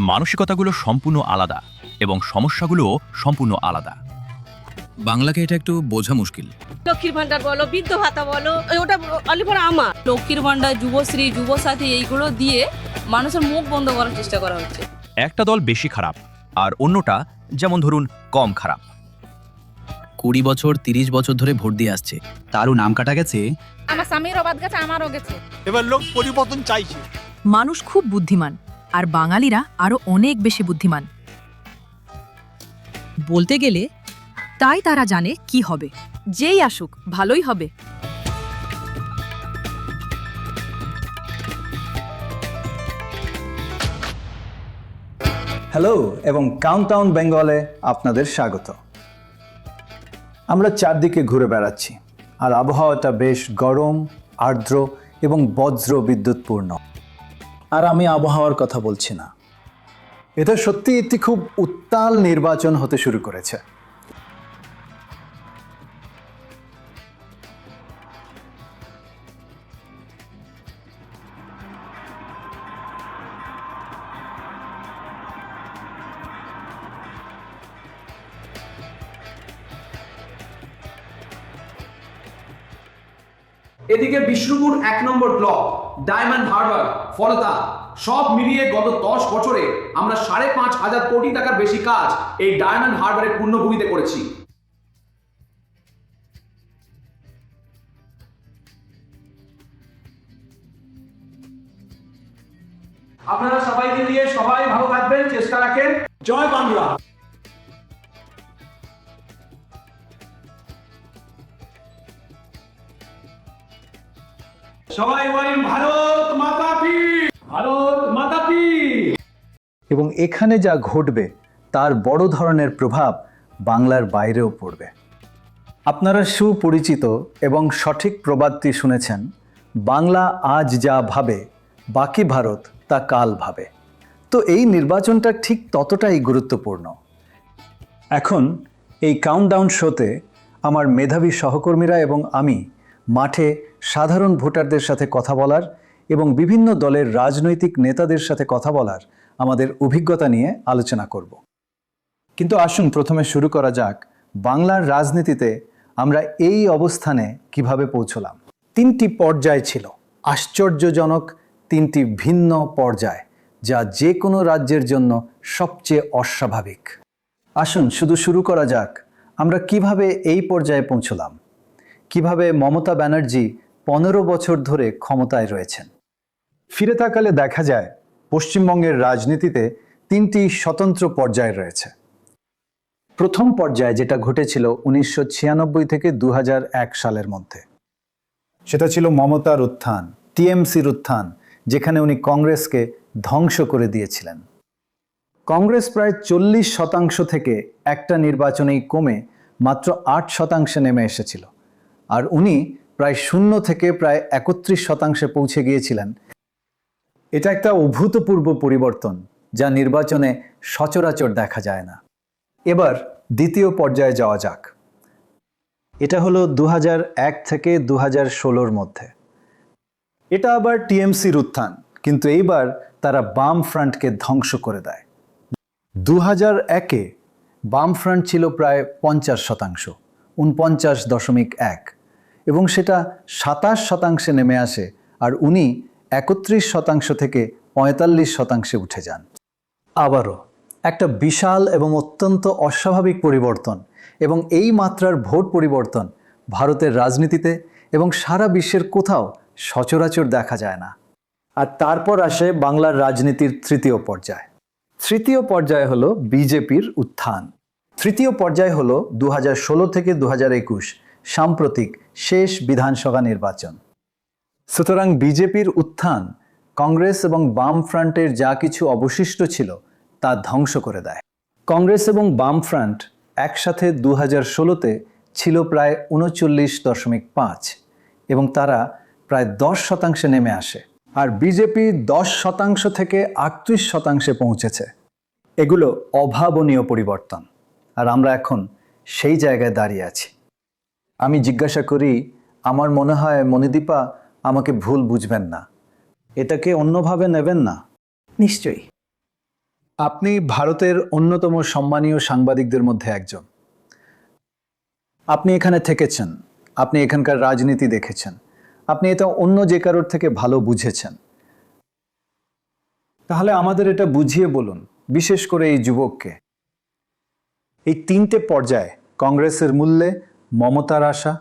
মানসিকতাগুলো সম্পূর্ণ আলাদা এবং সমস্যাগুলোও সম্পূর্ণ আলাদা। বাংলাকে এটা একটু বোঝা মুশকিল। লক্ষ্মীর ভান্ডার বলো, বৃদ্ধ ভাতা বলো, ওটা অলিপর আমার লক্ষ্মীর ভান্ডার, যুবশ্রী, যুবসাথী এইগুলো দিয়ে মানুষের মুখ বন্ধ করার চেষ্টা করা হচ্ছে। একটা দল বেশি খারাপ আর অন্যটা যেমন ধরুন কম খারাপ। 20 বছর 30 বছর ধরে ভোট দিয়ে আসছে, তারও নাম কাটা গেছে। আমার স্বামীরও বাদ গেছে, আমারও গেছে। এবার লোক পরিবর্তন চাইছে। মানুষ খুব বুদ্ধিমান, আর বাঙালিরা আরো অনেক বেশি বুদ্ধিমান। বলতে গেলে তাই তারা জানে কি হবে, যেই আসুক ভালোই হবে। হ্যালো এবং কাউন্টডাউন বেঙ্গলে আপনাদের স্বাগত। আমরা চারদিকে ঘুরে বেড়াচ্ছি আর আবহাওয়াটা বেশ গরম, আর্দ্র এবং বজ্র বিদ্যুৎপূর্ণ। আর আমি আবহাওয়ার কথা বলছি না, এটা সত্যি একটি খুব উত্তাল নির্বাচন হতে শুরু করেছে। এদিকে বিষ্ণুপুর 1 নম্বর ব্লক, ডায়মন্ড হারবার, ফলতা সব মিলিয়ে গত 10 বছরে আমরা 5,500 কোটি টাকার বেশি কাজ এই ডায়মন্ড হারবারের পূর্ণভূমিতে করেছি। আপনারা সবাইকে নিয়ে সবাই ভালো থাকবেন, চেষ্টা রাখেন। জয় বাংলা। সবাই বলেন ভারত মাতা কি, ভারত মাতা কি। এবং এখানে যা ঘটবে তার বড় ধরনের প্রভাব বাংলার বাইরেও পড়বে। আপনারা সুপরিচিত এবং সঠিক প্রবাদটি শুনেছেন, বাংলা আজ যা ভাবে বাকি ভারত তা কাল ভাবে। তো এই নির্বাচনটা ঠিক ততটাই গুরুত্বপূর্ণ। এখন এই কাউন্টডাউন শোতে আমার মেধাবী সহকর্মীরা এবং আমি মাঠে সাধারণ ভোটারদের সাথে কথা বলার এবং বিভিন্ন দলের রাজনৈতিক নেতাদের সাথে কথা বলার আমাদের অভিজ্ঞতা নিয়ে আলোচনা করব। কিন্তু আসুন প্রথমে শুরু করা যাক বাংলার রাজনীতিতে আমরা এই অবস্থানে কিভাবে পৌঁছলাম। 3টি পর্যায় ছিল, আশ্চর্যজনক 3টি ভিন্ন পর্যায়, যা যে কোনো রাজ্যের জন্য সবচেয়ে অস্বাভাবিক। আসুন শুধু শুরু করা যাক আমরা কিভাবে এই পর্যায়ে পৌঁছলাম, কিভাবে মমতা ব্যানার্জি 15 বছর ধরে ক্ষমতায় রয়েছেন। ফিরে তাকালে দেখা যায় পশ্চিমবঙ্গের রাজনীতিতে 3টি স্বতন্ত্র পর্যায় রয়েছে। প্রথম পর্যায়ে যেটা ঘটেছিল 1996 থেকে 2001 সালের মধ্যে, সেটা ছিল মমতার উত্থান, টিএমসির উত্থান, যেখানে উনি কংগ্রেসকে ধ্বংস করে দিয়েছিলেন। কংগ্রেস প্রায় 40% থেকে একটা নির্বাচনেই কমে মাত্র 8% নেমে এসেছিল, আর উনি প্রায় 0 থেকে প্রায় 31% পৌঁছে গিয়েছিলেন। এটা একটা অভূতপূর্ব পরিবর্তন, যা নির্বাচনে সচরাচর দেখা যায় না। এবার দ্বিতীয় পর্যায়ে যাওয়া যাক। এটা হলো 2001 থেকে 2016-র মধ্যে। এটা আবার টিএমসির উত্থান, কিন্তু এইবার তারা বাম ফ্রন্টকে ধ্বংস করে দেয়। 2001-এ বাম ফ্রন্ট ছিল প্রায় 50%, 49.1, এবং সেটা 27% নেমে আসে, আর উনি 31% থেকে 45% উঠে যান। আবারও একটা বিশাল এবং অত্যন্ত অস্বাভাবিক পরিবর্তন, এবং এই মাত্রার ভোট পরিবর্তন ভারতের রাজনীতিতে এবং সারা বিশ্বের কোথাও সচরাচর দেখা যায় না। আর তারপর আসে বাংলার রাজনীতির তৃতীয় পর্যায়। তৃতীয় পর্যায় হলো বিজেপির উত্থান। তৃতীয় পর্যায় হলো 2016 থেকে 2021 সাম্প্রতিক শেষ বিধানসভা নির্বাচন। সুতরাং বিজেপির উত্থান কংগ্রেস এবং বাম ফ্রন্টের যা কিছু অবশিষ্ট ছিল তা ধ্বংস করে দেয়। কংগ্রেস এবং বাম ফ্রন্ট একসাথে 2016-তে ছিল প্রায় 39.5, এবং তারা প্রায় 10% নেমে আসে, আর বিজেপি 10% থেকে 38% পৌঁছেছে। এগুলো অভাবনীয় পরিবর্তন, আর আমরা এখন সেই জায়গায় দাঁড়িয়ে আছি। আমি জিজ্ঞাসা করি, আমার মনে হয় মনিদীপা আমাকে ভুল বুঝবেন না, এটাকে অন্যভাবে নেবেন না? নিশ্চয়ই। আপনি ভারতের অন্যতম সম্মানীয় সাংবাদিকদের মধ্যে একজন। আপনি এখানে থেকেছেন, আপনি এখানকার রাজনীতি দেখেছেন, আপনি এটা অন্য যে কারোর থেকে ভালো বুঝেছেন। তাহলে আমাদের এটা বুঝিয়ে বলুন, বিশেষ করে এই যুবককে, এই 3টে পর্যায়ে, কংগ্রেসের মূল্যে, মমতার আশা,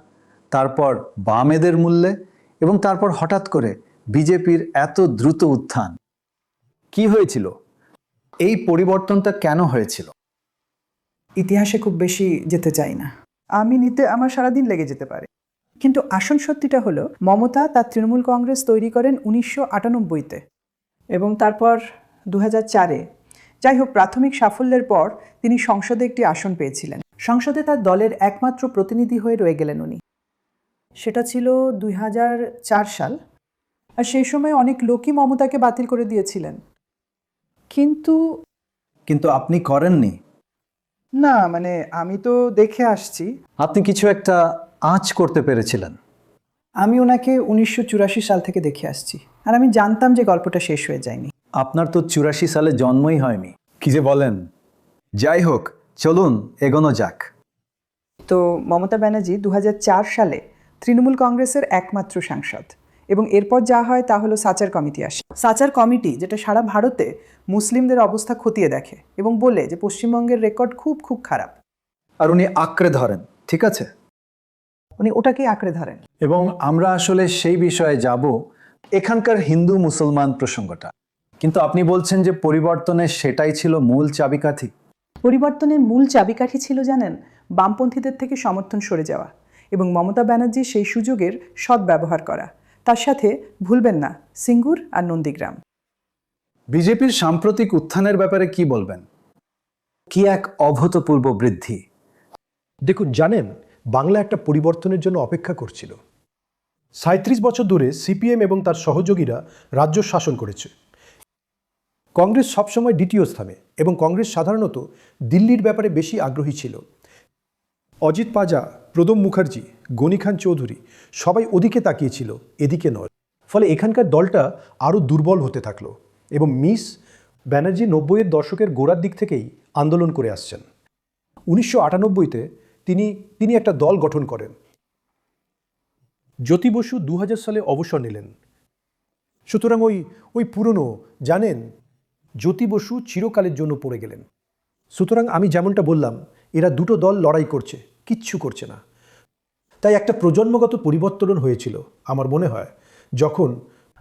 তারপর বামেদের মূল্যে এবং তারপর হঠাৎ করে বিজেপির এত দ্রুত উত্থান, কি হয়েছিল? এই পরিবর্তনটা কেন হয়েছিল? ইতিহাসে খুব বেশি যেতে চাই না, আমি নিতে আমার সারাদিন লেগে যেতে পারে। কিন্তু আসল সত্যিটা হলো মমতা তার তৃণমূল কংগ্রেস তৈরি করেন 1998-তে এবং তারপর 2004-এ। যাই হোক, প্রাথমিক সাফল্যের পর তিনি সংসদে একটি আসন পেয়েছিলেন। সংসদে তার দলের একমাত্র প্রতিনিধি হয়ে রয়ে গেলেন উনি। সেটা ছিল 2004 সাল। আর সেই সময় অনেক লোকই মমতাকে বাতিল করে দিয়েছিলেন। কিন্তু আপনি করেননি। না, মানে আমি তো দেখে আসছি। আপনি কিছু একটা আঁচ করতে পেরেছিলেন। আমি ওনাকে 1984 সাল থেকে দেখে আসছি, আর আমি জানতাম যে গল্পটা শেষ হয়ে যায়নি। আপনার তো 84 সালে জন্মই হয়নি। কি যে বলেন! যাই হোক, চলুন এগোনো যাক। তো মমতা ব্যানার্জি 2004 সালে তৃণমূল কংগ্রেসের একমাত্র সাংসদ, এবং এরপর যা হয় তা হলো সাচার কমিটি আসে। সাচার কমিটি, যেটা সারা ভারতে মুসলিমদের অবস্থা খতিয়ে দেখে এবং বলে যে পশ্চিমবঙ্গের রেকর্ড খুব খুব খারাপ। আর উনি আঁকড়ে ধরেন, ঠিক আছে? উনি ওটাকেই আঁকড়ে ধরেন। এবং আমরা আসলে সেই বিষয়ে যাব, এখানকার হিন্দু মুসলমান প্রসঙ্গটা। কিন্তু আপনি বলছেন যে পরিবর্তনের সেটাই ছিল মূল চাবিকাঠি। পরিবর্তনের মূল চাবিকাঠি ছিল জানেন, বামপন্থীদের থেকে সমর্থন সরে যাওয়া এবং মমতা ব্যানার্জি সেই সুযোগের সদ্ব্যবহার করা। তার সাথে ভুলবেন না সিঙ্গুর আর নন্দীগ্রাম। বিজেপির সাম্প্রতিক উত্থানের ব্যাপারে কি বলবেন? কি এক অভূতপূর্ব বৃদ্ধি! দেখুন, জানেন, বাংলা একটা পরিবর্তনের জন্য অপেক্ষা করছিল। 37 বছর ধরে সিপিএম এবং তার সহযোগীরা রাজ্য শাসন করেছে। কংগ্রেস সবসময় দ্বিতীয় স্থানে, এবং কংগ্রেস সাধারণত দিল্লির ব্যাপারে বেশি আগ্রহী ছিল। অজিত পাজা, প্রদম মুখার্জি, গনি খান চৌধুরী সবাই ওদিকে তাকিয়েছিল, এদিকে নয়। ফলে এখানকার দলটা আরও দুর্বল হতে থাকলো, এবং মিস ব্যানার্জি 90-এর দশকের গোড়ার দিক থেকেই আন্দোলন করে আসছেন। 1998-তে তিনি একটা দল গঠন করেন। জ্যোতি বসু 2000 সালে অবসর নিলেন। সুতরাং ওই পুরনো, জানেন, জ্যোতি বসু চিরকালের জন্য পড়ে গেলেন। সুতরাং আমি যেমনটা বললাম, এরা দুটো দল লড়াই করছে, কিচ্ছু করছে না। তাই একটা প্রজন্মগত পরিবর্তন হয়েছিল আমার মনে হয় যখন,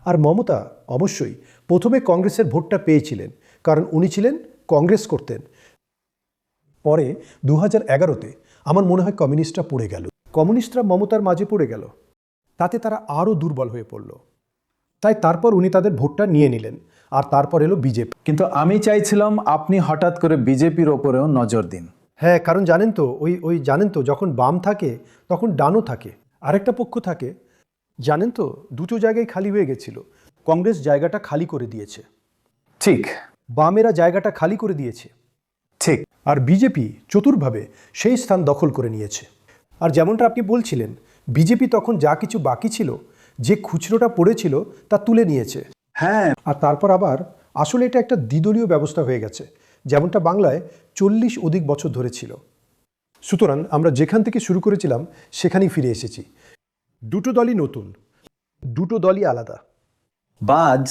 আর মমতা অবশ্যই প্রথমে কংগ্রেসের ভোটটা পেয়েছিলেন, কারণ উনি ছিলেন কংগ্রেস করতেন। পরে 2011-তে আমার মনে হয় কমিউনিস্টরা পড়ে গেল, কমিউনিস্টরা মমতার মাঝে পড়ে গেল, তাতে তারা আরও দুর্বল হয়ে পড়ল। তাই তারপর উনি তাদের ভোটটা নিয়ে নিলেন, আর তারপর এলো বিজেপি। কিন্তু আমি চাইছিলাম আপনি হঠাৎ করে বিজেপির ওপরেও নজর দিন। হ্যাঁ, কারণ জানেন তো, জানেন তো, যখন বাম থাকে তখন ডানও থাকে, আরেকটা পক্ষ থাকে। জানেন তো, দুটো জায়গায় খালি হয়ে গেছিল। কংগ্রেস জায়গাটা খালি করে দিয়েছে, ঠিক। বামেরা জায়গাটা খালি করে দিয়েছে, ঠিক। আর বিজেপি চতুরভাবে সেই স্থান দখল করে নিয়েছে। আর যেমনটা আপনি বলছিলেন, বিজেপি তখন যা কিছু বাকি ছিল, যে খুচরোটা পড়েছিল তা তুলে নিয়েছে। হ্যাঁ, আর তারপর আবার আসলে এটা একটা দ্বিদলীয় ব্যবস্থা হয়ে গেছে, যেমনটা বাংলায় 40 অধিক বছর ধরে ছিল। সুতরাং আমরা যেখান থেকে শুরু করেছিলাম সেখানেই ফিরে এসেছি। দুটো দলই নতুন, দুটো দলই আলাদা। বাজ,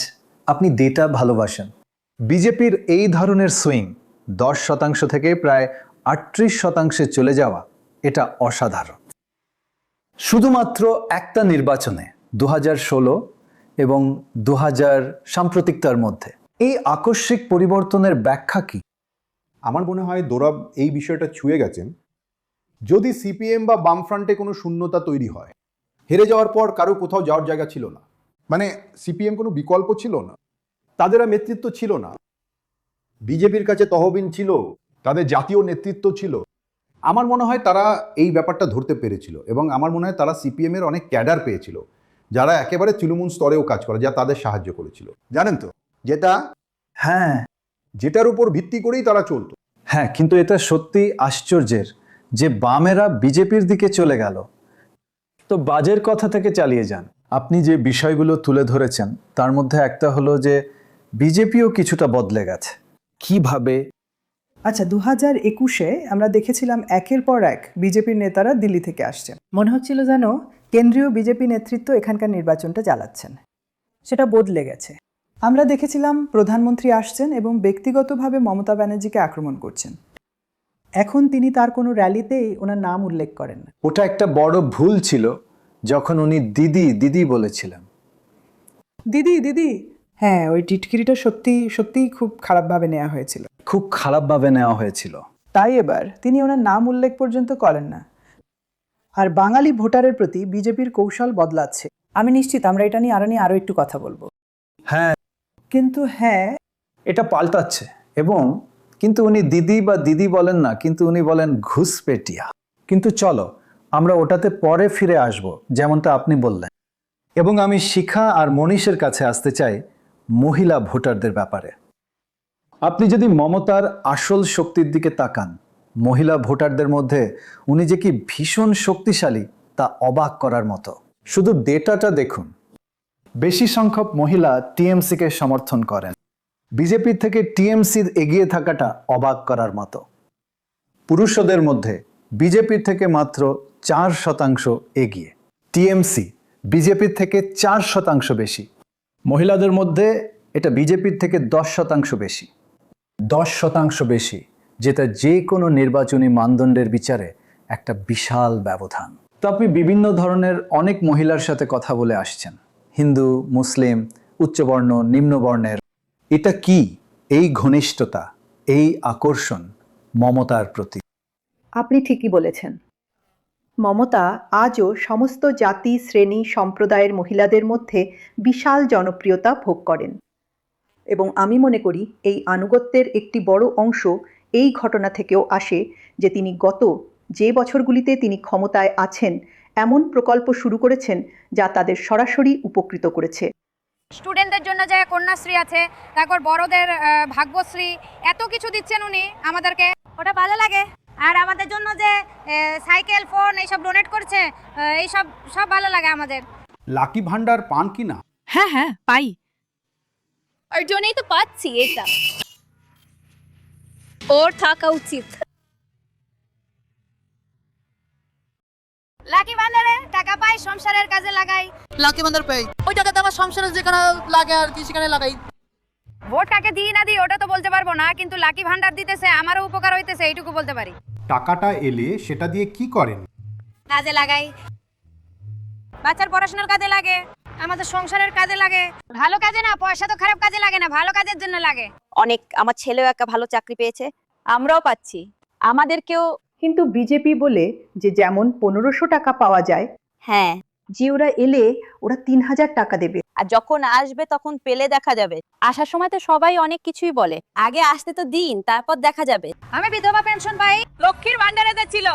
আপনি ডেটা ভালোবাসেন। বিজেপির এই ধরনের সুইং 10% থেকে প্রায় 38% চলে যাওয়া, এটা অসাধারণ। শুধুমাত্র একটা নির্বাচনে 2016 এবং 2000 সাম্প্রতিকতার মধ্যে এই আকস্মিক পরিবর্তনের ব্যাখ্যা কি? আমার মনে হয় দৌরব এই বিষয়টা ছুঁয়ে গেছেন। যদি সিপিএম বা বামফ্রন্টে কোনো শূন্যতা তৈরি হয়, হেরে যাওয়ার পর কারো কোথাও যাওয়ার জায়গা ছিল না, মানে সিপিএম কোনো বিকল্প ছিল না, তাদের আর নেতৃত্ব ছিল না। বিজেপির কাছে তহবিল ছিল, তাদের জাতীয় নেতৃত্ব ছিল। আমার মনে হয় তারা এই ব্যাপারটা ধরতে পেরেছিল, এবং আমার মনে হয় তারা সিপিএমের অনেক ক্যাডার পেয়েছিল, যারা একেবারে তৃণমূল স্তরেও কাজ করে, যা তাদের সাহায্য করেছিল। জানেন তো, যেটার উপর ভিত্তি করেই তারা চলতো। হ্যাঁ, কিন্তু এটা সত্যি আশ্চর্যের যে বামেরা বিজেপির দিকে চলে গেল। তো বাজের কথা থেকে চালিয়ে যান। আপনি যে বিষয়গুলো তুলে ধরেছেন তার মধ্যে একটা হলো যে বিজেপিও কিছুটা বদলে গেছে। কিভাবে? আচ্ছা, 2021-এ আমরা দেখেছিলাম একের পর এক বিজেপির নেতারা দিল্লি থেকে আসছেন। মনে হচ্ছিল যেন কেন্দ্রীয় বিজেপি নেতৃত্ব এখানকার নির্বাচনটা চালাচ্ছেন। সেটা বদলে গেছে। আমরা দেখেছিলাম প্রধানমন্ত্রী আসছেন এবং ব্যক্তিগতভাবে মমতা ব্যানার্জিকে আক্রমণ করছেন। এখন তিনি তার কোনো র্যালিতেই ওনার নাম উল্লেখ করেন না। ওটা একটা বড় ভুল ছিল যখন উনি দিদি দিদি বলেছিলেন। দিদি দিদি, হ্যাঁ, ওই টিটকিরিটা সত্যিই খুব খারাপভাবে নেওয়া হয়েছিল। খুব খারাপভাবে নেওয়া হয়েছিল। তাই এবার তিনি ওনার নাম উল্লেখ পর্যন্ত করেন না। আর বাঙালি ভোটারের প্রতি বিজেপির কৌশল বদলাচ্ছে। আমি নিশ্চিত আমরা এটা নিয়ে আরও একটু কথা বলবো। হ্যাঁ, কিন্তু হ্যাঁ, এটা পাল্টাচ্ছে। এবং কিন্তু উনি দিদি বা দিদি বলেন না, কিন্তু উনি বলেন ঘুষপেটিয়া। কিন্তু চলো আমরা ওটাতে পরে ফিরে আসব, যেমনটা আপনি বললেন। এবং আমি শিখা আর মনীষের কাছে আসতে চাই মহিলা ভোটারদের ব্যাপারে। আপনি যদি মমতার আসল শক্তির দিকে তাকান, মহিলা ভোটারদের মধ্যে উনি যে কি ভীষণ শক্তিশালী তা অবাক করার মতো। শুধু ডেটাটা দেখুন। বেশি সংখ্যক মহিলা টিএমসিকে সমর্থন করেন। বিজেপি থেকে টিএমসির এগিয়ে থাকাটা অবাক করার মতো। পুরুষদের মধ্যে বিজেপির থেকে মাত্র 4% এগিয়ে। টিএমসি বিজেপির থেকে 4% বেশি। মহিলাদের মধ্যে এটা বিজেপির থেকে 10% বেশি। 10% বেশি, যেটা যে কোনো নির্বাচনী মানদণ্ডের বিচারে একটা বিশাল ব্যবধান। তো আপনি বিভিন্ন ধরনের অনেক মহিলার সাথে কথা বলে আসছেন, হিন্দু, মুসলিম, উচ্চবর্ণ, নিম্নবর্ণের। এটা কি এই ঘনিষ্ঠতা, এই আকর্ষণ মমতার প্রতি? আপনি ঠিকই বলেছেন। মমতা আজও সমস্ত জাতি, শ্রেণী, সম্প্রদায়ের মহিলাদের মধ্যে বিশাল জনপ্রিয়তা ভোগ করেন। এবং আমি মনে করি এই আনুগত্যের একটি বড় অংশ এই ঘটনা থেকেও আসে যে তিনি গত যে বছরগুলিতে তিনি ক্ষমতায় আছেন এমন প্রকল্প শুরু করেছেন যা তাদের সরাসরি উপকৃত করেছে। স্টুডেন্টদের জন্য যে কন্যাশ্রী আছে, তারপর বড়দের ভাগ্যশ্রী, এত কিছু দিচ্ছেন উনি আমাদেরকে, ওটা ভালো লাগে। আর আমাদের জন্য যে সাইকেল, ফোন এইসব ডোনেট করছে, এইসব সব ভালো লাগে আমাদের। লাকি ভান্ডার পান কি না? হ্যাঁ হ্যাঁ, পাই। ওর জন্যই তো পাচ্ছি এটা। ওর থাকা উচিত। লাকি ভান্ডারে টাকা পাই, সংসারের কাজে লাগাই। লাকি ভান্ডার পাই, ওই টাকাতে আমার সংসারে যেখানে লাগে আর কি সেখানে লাগাই। ভোট কাকে দিই না দিই ওটা তো বলতে পারবো না, কিন্তু লাকি ভান্ডার দিতেছে, আমারও উপকার হইতেছে, এইটুকু বলতে পারি। টাকাটা এলে সেটা দিয়ে কি করেন? কাজে লাগাই, বাচ্চার পড়াশোনার কাজে লাগে, আমাদের সংসারের কাজে লাগে। ভালো কাজে না, পয়সা তো খারাপ কাজে লাগে না, ভালো কাজের জন্য লাগে। অনেক, আমার ছেলেও একটা ভালো চাকরি পেয়েছে, আমরাও পাচ্ছি, আমাদেরকেও। কিন্তু বিজেপি বলে যে যেমন 1500 টাকা পাওয়া যায়, হ্যাঁ, যে ওরা এলে ওরা 3000 টাকা দেবে। আর যখন আসবে তখন পেলে দেখা যাবে। আসার সময় তো সবাই অনেক কিছুই বলে, আগে আসতে তো দিন, তারপর দেখা যাবে। আমি বিধবা পেনশন পাই, লক্ষ্মীর ভান্ডারে ছিল।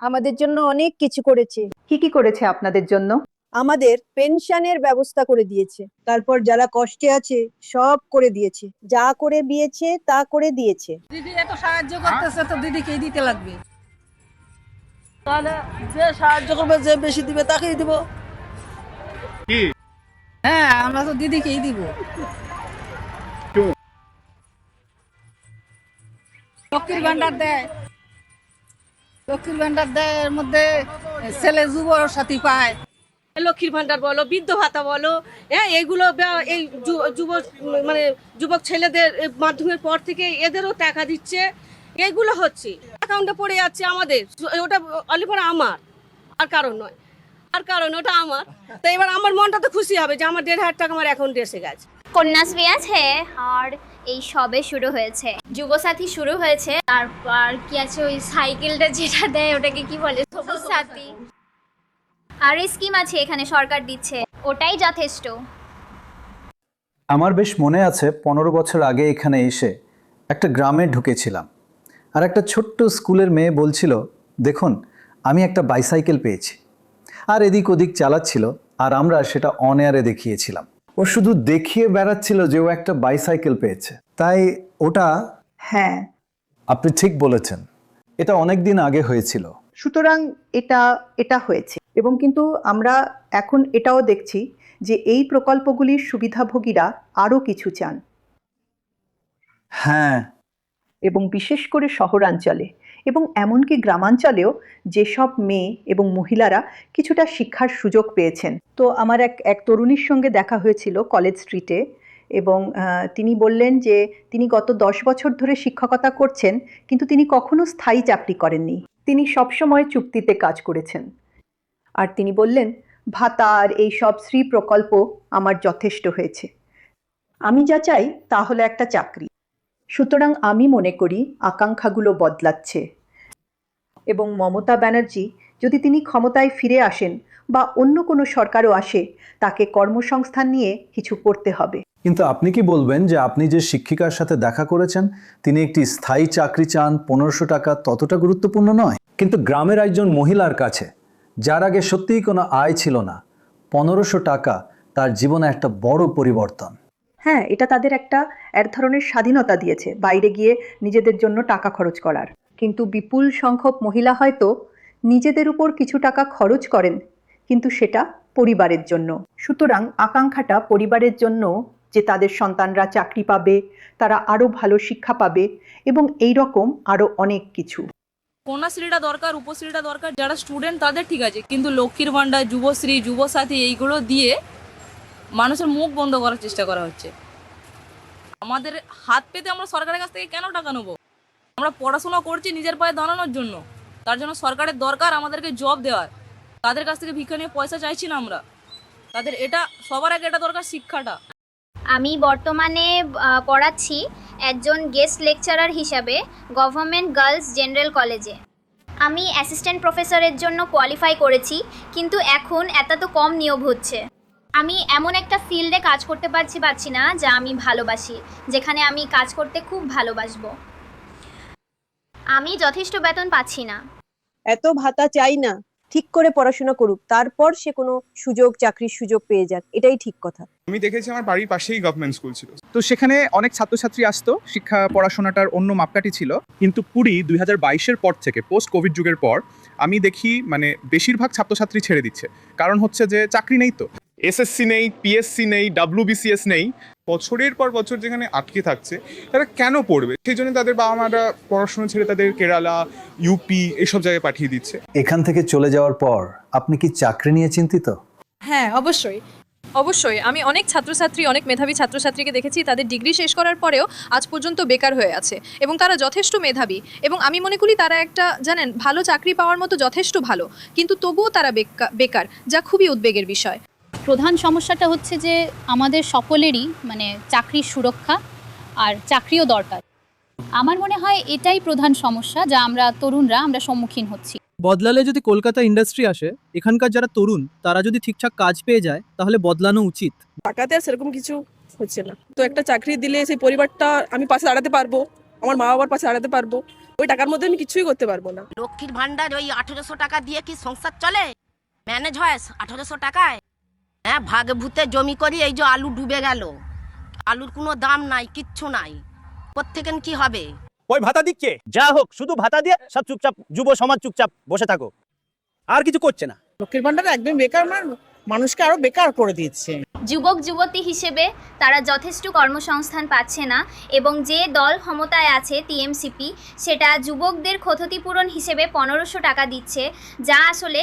আমাদের জন্য অনেক কিছু করেছে। কি কি করেছে আপনাদের জন্য? আমাদের পেনশনের ব্যবস্থা করে দিয়েছে, তারপর যারা কষ্টে আছে সব করে দিয়েছে, যা করে দিয়েছে তা করে দিয়েছে। দিদি এত সাহায্য করতেছে তো দিদিকেই দিতে লাগবে। তাহলে যে সাহায্য করবে, যে বেশি দিবে তাকেই দিব। হ্যাঁ, আমরা তো দিদিকেই দিব। লক্ষ্মীর ভান্ডার দেয়, লক্ষ্মীর ভান্ডার দেয়, এর মধ্যে ছেলে যুব সাথী পায়। লক্ষ্মীর ভান্ডার বলো, বৃদ্ধ ভাতা বলো, হ্যাঁ, এইগুলো এই যুবক ছেলেদের মাধ্যমের পর থেকে এদেরও টাকা দিচ্ছে। এইগুলো হচ্ছে অ্যাকাউন্টে পড়ে যাচ্ছে আমাদের। ওটা অলিভার আমার, আর কারণ নয়, আর কারণ ওটা আমার। তো এবার আমার মনটা তো খুশি হবে যে আমার 1500 টাকা আমার অ্যাকাউন্টে এসে গেছে। কন্যাশ্রী আছে, আর এই সবে শুরু হয়েছে, যুবসাথী শুরু হয়েছে, তারপর কি আছে ওই সাইকেলটা যেটা দেয় ওটাকে কি বলে, সবুজ সাথী। আর স্কিম আছে এখানে সরকার দিচ্ছে, ওটাই যথেষ্ট। আমার বেশ মনে আছে 15 বছর আগে এখানে এসে একটা গ্রামে ঢুকেছিলাম, আর একটা ছোট্ট স্কুলের মেয়ে বলছিল, দেখুন আমি একটা বাইসাইকেল পেয়েছি। আর এদিক ওদিক চালাচ্ছিল, আর আমরা সেটা অন এয়ারে দেখিয়েছিলাম। ও শুধু দেখিয়ে বেড়াচ্ছিল যে ও একটা বাইসাইকেল পেয়েছে। তাই ওটা, হ্যাঁ, আপনি ঠিক বলেছেন, এটা অনেক দিন আগে হয়েছিল। সুতরাং এটা হয়েছে। এবং কিন্তু আমরা এখন এটাও দেখছি যে এই প্রকল্পগুলির সুবিধাভোগীরা আরও কিছু চান। হ্যাঁ, এবং বিশেষ করে শহরাঞ্চলে এবং এমনকি গ্রামাঞ্চলেও যেসব মেয়ে এবং মহিলারা কিছুটা শিক্ষার সুযোগ পেয়েছেন। তো আমার এক তরুণীর সঙ্গে দেখা হয়েছিল কলেজ স্ট্রিটে, এবং তিনি বললেন যে তিনি গত 10 বছর ধরে শিক্ষকতা করছেন, কিন্তু তিনি কখনো স্থায়ী চাকরি করেননি। তিনি সবসময় চুক্তিতে কাজ করেছেন। আর তিনি বললেন, ভাতা আর এই সব শ্রী প্রকল্প আমার যথেষ্ট হয়েছে। আমি যা চাই তা হলো একটা চাকরি। সুতরাং আমি মনে করি আকাঙ্ক্ষাগুলো বদলাচ্ছে, এবং মমতা ব্যানার্জি যদি তিনি ক্ষমতায় ফিরে আসেন বা অন্য কোনো সরকারও আসে, তাকে কর্মসংস্থান নিয়ে কিছু করতে হবে। কিন্তু আপনি কি বলবেন যে আপনি যে শিক্ষিকার সাথে দেখা করেছেন তিনি একটি স্থায়ী চাকরি চান, 1500 টাকা ততটা গুরুত্বপূর্ণ নয়? কিন্তু গ্রামের একজন মহিলার কাছে, যার আগে সত্যিই কোনো আয় ছিল না, 1500 টাকা তার জীবনে একটা বড় পরিবর্তন। হ্যাঁ, এটা তাদের এক ধরনের স্বাধীনতা দিয়েছে বাইরে গিয়ে নিজেদের জন্য টাকা খরচ করার। কিন্তু বিপুল সংখ্যক মহিলা হয়তো নিজেদের উপর কিছু টাকা খরচ করেন, কিন্তু সেটা পরিবারের জন্য। সুতরাং আকাঙ্ক্ষাটা পরিবারের জন্য, যে তাদের সন্তানরা চাকরি পাবে, তারা আরও ভালো শিক্ষা পাবে, এবং এই রকম আরও অনেক কিছু। কন্যাশ্রীটা দরকার, উপশ্রীটা দরকার, যারা স্টুডেন্ট তাদের ঠিক আছে, কিন্তু লক্ষ্মীর ভাণ্ডার, যুবশ্রী, যুবসাথী এইগুলো দিয়ে মানুষের মুখ বন্ধ করার চেষ্টা করা হচ্ছে। আমাদের হাত পেতে আমরা সরকারের কাছ থেকে কেন টাকা নেবো? আমরা পড়াশোনা করছি নিজের পায়ে দাঁড়ানোর জন্য, তার জন্য সরকারের দরকার আমাদেরকে জব দেওয়ার। তাদের কাছ থেকে ভিক্ষা নিয়ে পয়সা চাইছি না আমরা। তাদের এটা সবার আগে এটা দরকার, শিক্ষাটা। আমি বর্তমানে পড়াচ্ছি একজন গেস্ট লেকচারার হিসাবে গভর্নমেন্ট গার্লস জেনারেল কলেজে। আমি অ্যাসিস্ট্যান্ট প্রফেসরের জন্য কোয়ালিফাই করেছি, কিন্তু এখন এত তো কম নিয়োগ হচ্ছে। আমি এমন একটা ফিল্ডে কাজ করতে পারছি না যা আমি ভালোবাসি, যেখানে আমি কাজ করতে খুব ভালোবাসবো। আমি যথেষ্ট বেতন পাচ্ছি না। এত ভাতা চাই না, ঠিক করে পড়াশোনা করুক, তারপর সে কোনো চাকরির সুযোগ পেয়ে যাক, এটাই ঠিক কথা। আমি দেখেছি আমার বাড়ির পাশেই গভর্নমেন্ট স্কুল ছিল, তো সেখানে অনেক ছাত্রছাত্রী আসতো, শিক্ষা পড়াশোনাটার অন্য মাপকাঠি ছিল। কিন্তু পুরী 2022-এর পর থেকে, পোস্ট কোভিড যুগের পর, আমি দেখি মানে বেশিরভাগ ছাত্রছাত্রী ছেড়ে দিচ্ছে। কারণ হচ্ছে যে চাকরি নেই, তো এসএসসি নেই, পিএসসি নেই, WBCS নেই। বছরের পর বছর যেখানে আটকে থাকছে, তারা কেন পড়বে? সেই জন্য তাদের বাবা মারা পড়াশোনা ছেড়ে তাদের কেরালা, ইউপি এসব জায়গায় পাঠিয়ে দিচ্ছে। এখান থেকে চলে যাওয়ার পর আপনি কি চাকরি নিয়ে চিন্তিত? হ্যাঁ, অবশ্যই। আমি অনেক ছাত্রছাত্রী, অনেক মেধাবী ছাত্রছাত্রীকে দেখেছি তাদের ডিগ্রি শেষ করার পরেও আজ পর্যন্ত বেকার হয়ে আছে, এবং তারা যথেষ্ট মেধাবী, এবং আমি মনে করি তারা জানেন ভালো চাকরি পাওয়ার মতো যথেষ্ট ভালো, কিন্তু তবুও তারা বেকার, যা খুবই উদ্বেগের বিষয়। প্রধান সমস্যাটা হচ্ছে যে আমাদের সকলেরই চাকরির সুরক্ষা আর চাকরিও দরকার। আমার মনে হয় এটাই প্রধান সমস্যা যা আমরা তরুণরা সম্মুখীন হচ্ছি। বদলালে যদি কলকাতা ইন্ডাস্ট্রি আসে, এখানকার যারা তরুণ তারা যদি ঠিকঠাক কাজ পেয়ে যায়, তাহলে বদলানো উচিত। ঢাকাতে আর সেরকম কিছু হচ্ছে না, তো একটা চাকরি দিলে সেই পরিবারটা আমি পাশে দাঁড়াতে পারবো, আমার মা বাবার পাশে দাঁড়াতে পারবো। ওই টাকার মধ্যে আমি কিছুই করতে পারবো না। লক্ষ্মীর ভান্ডার ওই 1800 টাকা দিয়ে কি সংসার চলে? ম্যানেজ হয় 1800 টাকায়? হ্যাঁ, ভাগে ভূতে জমি করি, এই যে আলু ডুবে গেল, আলুর কোনো দাম নাই, কিচ্ছু নাই, প্রত্যেকেন কি হবে? ওই ভাতা দিচ্ছে, যা হোক শুধু ভাতা দিয়ে সব চুপচাপ যুব সমাজ চুপচাপ বসে থাকো, আর কিছু করছে না। লক্ষ্মীর ভান্ডার একদম বেকার, মানুষকে আরো বেকার করে দিচ্ছে। যুবক যুবতী হিসেবে তারা যথেষ্ট কর্মসংস্থান পাচ্ছে না, এবং যে দল ক্ষমতায় আছে টিএমসিপি, সেটা যুবকদের ক্ষতিপূরণ হিসেবে 1500 টাকা দিচ্ছে, যা আসলে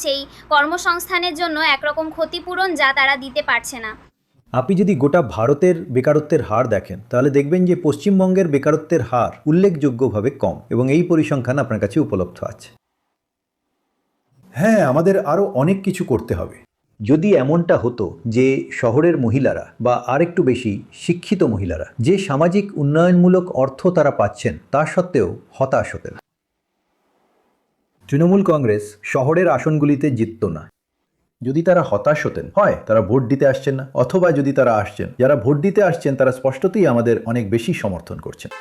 সেই কর্মসংস্থানের জন্য একরকম ক্ষতিপূরণ যা তারা দিতে পারছে না। আপনি যদি গোটা ভারতের বেকারত্বের হার দেখেন, তাহলে দেখবেন যে পশ্চিমবঙ্গের বেকারত্বের হার উল্লেখযোগ্যভাবে কম, এবং এই পরিসংখ্যান আপনার কাছে উপলব্ধ আছে। হ্যাঁ, আমাদের আরও অনেক কিছু করতে হবে। যদি এমনটা হতো যে শহরের মহিলারা বা আরেকটু বেশি শিক্ষিত মহিলারা যে সামাজিক উন্নয়নমূলক অর্থ তারা পাচ্ছেন, তা সত্ত্বেও হতাশ হতেন। তৃণমূল কংগ্রেস শহরের আসনগুলিতে জিতত না। যদি তারা হতাশ হতেন, হয় তারা ভোট দিতে আসছেন না, অথবা যদি তারা আসছেন, যারা ভোট দিতে আসছেন তারা স্পষ্টতই আমাদের অনেক বেশি সমর্থন করছেন।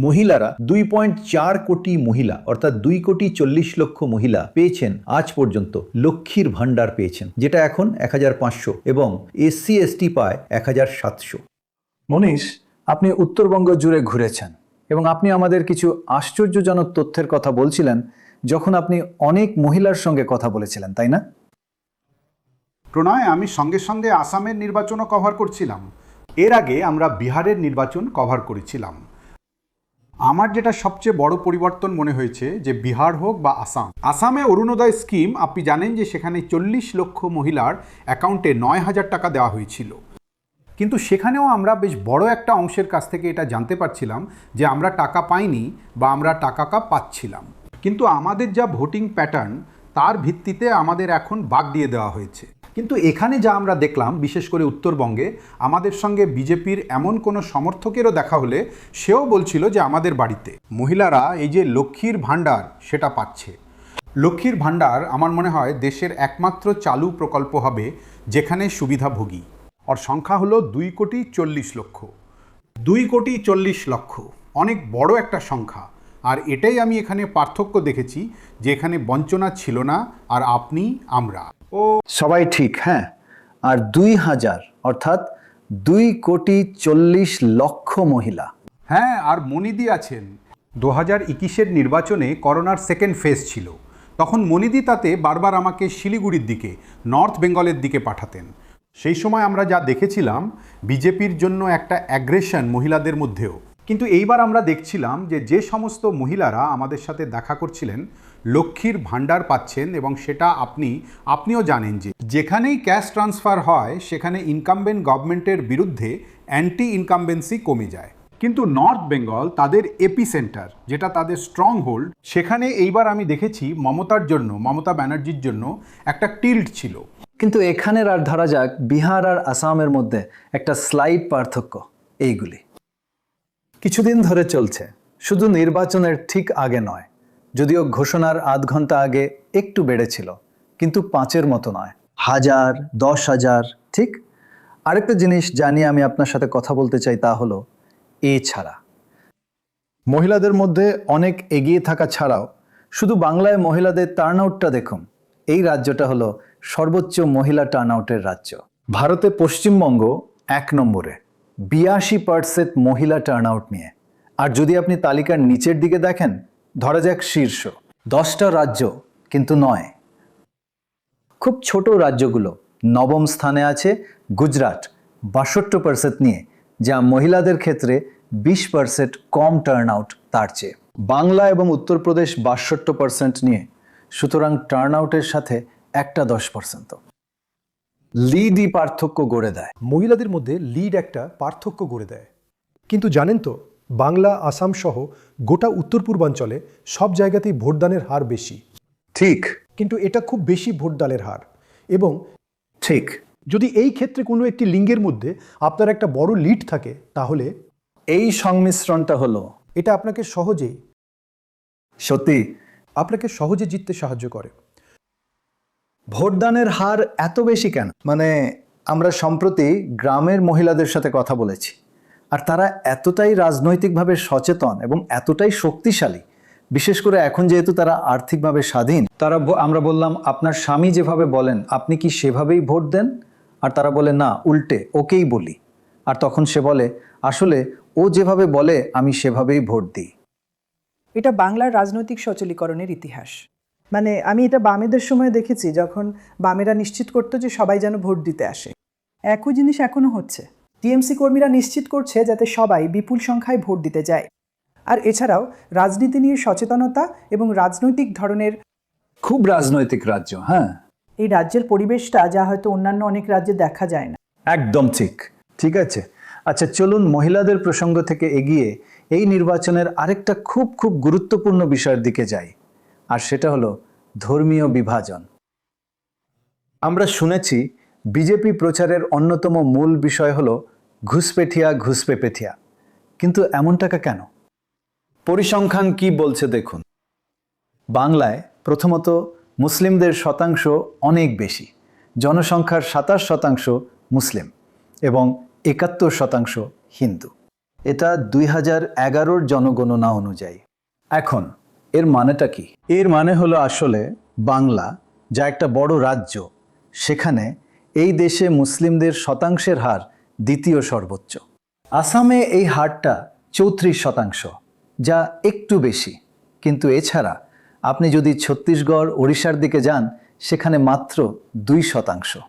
মহিলারা 2.4 কোটি মহিলা, অর্থাৎ 2,40,00,000 মহিলা পেয়েছেন আজ পর্যন্ত লক্ষ্মীর ভাণ্ডার পেয়েছেন, যেটা এখন 1500, এবং SC/ST পায় 1700। মনীষ, আপনি উত্তরবঙ্গ জুড়ে ঘুরেছেন, এবং আপনি আমাদের কিছু আশ্চর্যজনক তথ্যের কথা বলছিলেন যখন আপনি অনেক মহিলার সঙ্গে কথা বলেছিলেন, তাই না? প্রণয়, আমি সঙ্গে সঙ্গে আসামের নির্বাচনও কভার করছিলাম। এর আগে আমরা বিহারের নির্বাচন কভার করেছিলাম। আমার যেটা সবচেয়ে বড় পরিবর্তন মনে হয়েছে যে বিহার হোক বা আসাম, আসামে অরুণোদয় স্কিম, আপনি জানেন যে সেখানে 40 লক্ষ মহিলার অ্যাকাউন্টে 9,000 টাকা দেওয়া হয়েছিল। কিন্তু সেখানেও আমরা বেশ বড় একটা অংশের কাছ থেকে এটা জানতে পারছিলাম যে আমরা টাকা পাইনি বা আমরা টাকা পাচ্ছিলাম। কিন্তু আমাদের যা ভোটিং প্যাটার্ন তার ভিত্তিতে আমাদের এখন ভাগ দিয়ে দেওয়া হয়েছে। কিন্তু এখানে যা আমরা দেখলাম, বিশেষ করে উত্তরবঙ্গে, আমাদের সঙ্গে বিজেপির এমন কোনো সমর্থকেরও দেখা হলে সেও বলছিল যে আমাদের বাড়িতে মহিলারা এই যে লক্ষ্মীর ভাণ্ডার সেটা পাচ্ছে। লক্ষ্মীর ভাণ্ডার আমার মনে হয় দেশের একমাত্র চালু প্রকল্প হবে যেখানে সুবিধাভোগী। ওর সংখ্যা হলো 2,40,00,000। 2,40,00,000 অনেক বড় একটা সংখ্যা। আর এটাই আমি এখানে পার্থক্য দেখেছি যে এখানে বঞ্চনা ছিল না, আর আপনি আমরা সবাই ঠিক, হ্যাঁ। আর 2,000 অর্থাৎ 2,40,00,000 মহিলা। হ্যাঁ, আর মনিদি আছেন। 2021-এর নির্বাচনে করোনার সেকেন্ড ফেজ ছিল, তখন মনিদি তাতে বারবার আমাকে শিলিগুড়ির দিকে, নর্থ বেঙ্গলের দিকে পাঠাতেন। সেই সময় আমরা যা দেখেছিলাম বিজেপির জন্য একটা অ্যাগ্রেশন মহিলাদের মধ্যেও। কিন্তু এইবার আমরা দেখছিলাম যে যে সমস্ত মহিলারা আমাদের সাথে দেখা করছিলেন লক্ষ্মীর ভাণ্ডার পাচ্ছেন, এবং সেটা আপনিও জানেন যে যেখানেই ক্যাশ ট্রান্সফার হয় সেখানে ইনকামবেন্ট গভর্নমেন্টের বিরুদ্ধে অ্যান্টি ইনকামবেন্সি কমে যায়। কিন্তু নর্থ বেঙ্গল তাদের এপি সেন্টার, যেটা তাদের স্ট্রং হোল্ড, সেখানে এইবার আমি দেখেছি মমতা ব্যানার্জির জন্য একটা টিল্ট ছিল। কিন্তু এখানের আর ধরা যাক বিহার আর আসামের মধ্যে একটা স্লাইড পার্থক্য এইগুলি কিছুদিন ধরে চলছে, শুধু নির্বাচনের ঠিক আগে নয়, যদিও ঘোষণার আধ ঘন্টা আগে একটু বেড়েছিল, কিন্তু 5-এর মতো নয়, 1000, 10,000। ঠিক আরেকটা জিনিস জানিয়ে আমি আপনার সাথে কথা বলতে চাই, তা হলো এছাড়া মহিলাদের মধ্যে অনেক এগিয়ে থাকা ছাড়াও শুধু বাংলায় মহিলাদের টার্ন আউটটা দেখুন। এই রাজ্যটা হলো সর্বোচ্চ মহিলা টার্ন আউটের রাজ্য। ভারতে পশ্চিমবঙ্গ 1 নম্বরে 82% মহিলা টার্ন আউট নিয়ে। আর যদি আপনি তালিকার নিচের দিকে দেখেন, ধরা যাক শীর্ষ 10টা রাজ্য কিন্তু নয়, খুব ছোট রাজ্যগুলো। নবম স্থানে আছে গুজরাট 62% নিয়ে, যা মহিলাদের ক্ষেত্রে 20% কম টার্ন আউট তার চেয়ে। বাংলা এবং উত্তরপ্রদেশ 62% নিয়ে, সুতরাং টার্ন আউটের সাথে একটা 10%। লিডই পার্থক্য গড়ে দেয়। মহিলাদের মধ্যে লিড একটা পার্থক্য গড়ে দেয়। কিন্তু জানেন তো, বাংলা, আসাম সহ গোটা উত্তর পূর্বাঞ্চলে সব জায়গাতেই ভোটদানের হার বেশি। ঠিক, কিন্তু এটা খুব বেশি ভোটদানের হার। এবং ঠিক, যদি এই ক্ষেত্রে কোনো একটি লিঙ্গের মধ্যে আপনার একটা বড় লিড থাকে, তাহলে এই সংমিশ্রণটা হলো এটা আপনাকে সহজে জিততে সাহায্য করে। ভোটদানের হার এত বেশি কেন? মানে আমরা সম্প্রতি গ্রামের মহিলাদের সাথে কথা বলেছি, আর তারা এতটাই রাজনৈতিকভাবে সচেতন এবং এতটাই শক্তিশালী, বিশেষ করে এখন যেহেতু তারা আর্থিকভাবে স্বাধীন। আমরা বললাম, আপনার স্বামী যেভাবে বলেন আপনি কি সেভাবেই ভোট দেন? আর তারা বলে না, উল্টে ওকেই বলি। আর তখন সে বলে, আসলে ও যেভাবে বলে আমি সেভাবেই ভোট দিই। এটা বাংলার রাজনৈতিক সচলীকরণের ইতিহাস। মানে আমি এটা বামেদের সময় দেখেছি, যখন বামেরা নিশ্চিত করতো যে সবাই যেন ভোট দিতে আসে। একই জিনিস এখনো হচ্ছে। টিএমসি কর্মীরা নিশ্চিত করছে যাতে সবাই বিপুল সংখ্যায় ভোট দিতে যায়। আর এছাড়াও রাজনীতি নিয়ে সচেতনতা এবং রাজনৈতিক ধরনের খুব রাজনৈতিক রাজ্য। হ্যাঁ, এই রাজ্যের পরিবেশটা যা হয়তো অন্যান্য অনেক রাজ্যে দেখা যায় না। একদম ঠিক। ঠিক আছে, আচ্ছা চলুন মহিলাদের প্রসঙ্গ থেকে এগিয়ে এই নির্বাচনের আরেকটা খুব খুব গুরুত্বপূর্ণ বিষয়ের দিকে যাই, আর সেটা হলো ধর্মীয় বিভাজন। আমরা শুনেছি বিজেপি প্রচারের অন্যতম মূল বিষয় হলো ঘুষপেঠিয়া ঘুষপেঠিয়া, কিন্তু এমন টাকা কেন? পরিসংখ্যান কি বলছে দেখুন। বাংলায় প্রথমত মুসলিমদের শতাংশ অনেক বেশি, জনসংখ্যার 27% মুসলিম এবং 71% হিন্দু। এটা 2011-র জনগণনা অনুযায়ী। এখন এর মানেটা কি? এর মানে হলো আসলে বাংলা, যা একটা বড় রাজ্য, সেখানে এই দেশে মুসলিমদের শতাংশের হার দ্বিতীয় সর্বোচ্চ। আসামে এই হারটা 34%, যা একটু বেশি, কিন্তু এছাড়া আপনি যদি ছত্তিশগড়, ওড়িশার দিকে যান, সেখানে মাত্র 2%।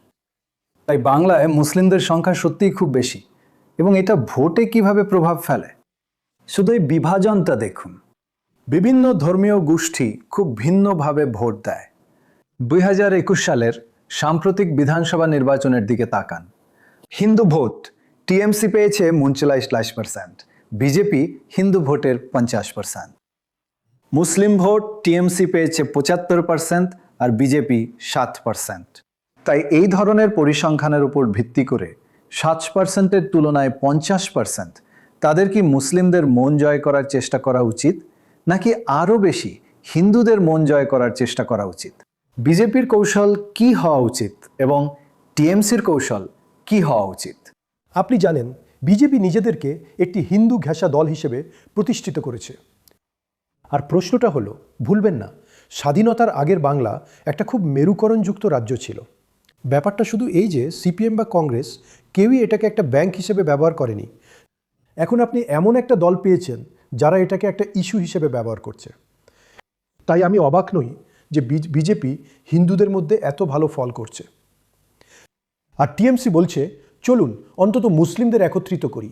তাই বাংলায় মুসলিমদের সংখ্যা সত্যিই খুব বেশি, এবং এটা ভোটে কিভাবে প্রভাব ফেলে? শুধু এই বিভাজনটা দেখুন। বিভিন্ন ধর্মীয় গোষ্ঠী খুব ভিন্নভাবে ভোট দেয়। 2021 সালের সাম্প্রতিক বিধানসভা নির্বাচনের দিকে তাকান। হিন্দু ভোট টিএমসি পেয়েছে 39%, বিজেপি হিন্দু ভোটের 50%। মুসলিম ভোট টিএমসি পেয়েছে 75% আর বিজেপি 7%। তাই এই ধরনের পরিসংখ্যানের উপর ভিত্তি করে 7%-এর তুলনায় 50%, তাদের কি মুসলিমদের মন জয় করার চেষ্টা করা উচিত, নাকি আরও বেশি হিন্দুদের মন জয় করার চেষ্টা করা উচিত? বিজেপির কৌশল কি হওয়া উচিত এবং টিএমসির কৌশল কি হওয়া উচিত? আপনি জানেন বিজেপি নিজেদেরকে একটি হিন্দু ঘেঁষা দল হিসেবে প্রতিষ্ঠিত করেছে। আর প্রশ্নটা হলো, ভুলবেন না, স্বাধীনতার আগের বাংলা একটা খুব মেরুকরণযুক্ত রাজ্য ছিল। ব্যাপারটা শুধু এই যে সিপিএম বা কংগ্রেস কেউই এটাকে একটা ব্যাংক হিসেবে ব্যবহার করেনি। এখন আপনি এমন একটা দল পেয়েছেন যারা এটাকে একটা ইস্যু হিসেবে ব্যবহার করছে। তাই আমি অবাক নই যে বিজেপি হিন্দুদের মধ্যে এত ভালো ফল করছে। আর টিএমসি বলছে চলুন অন্তত মুসলিমদের একত্রিত করি।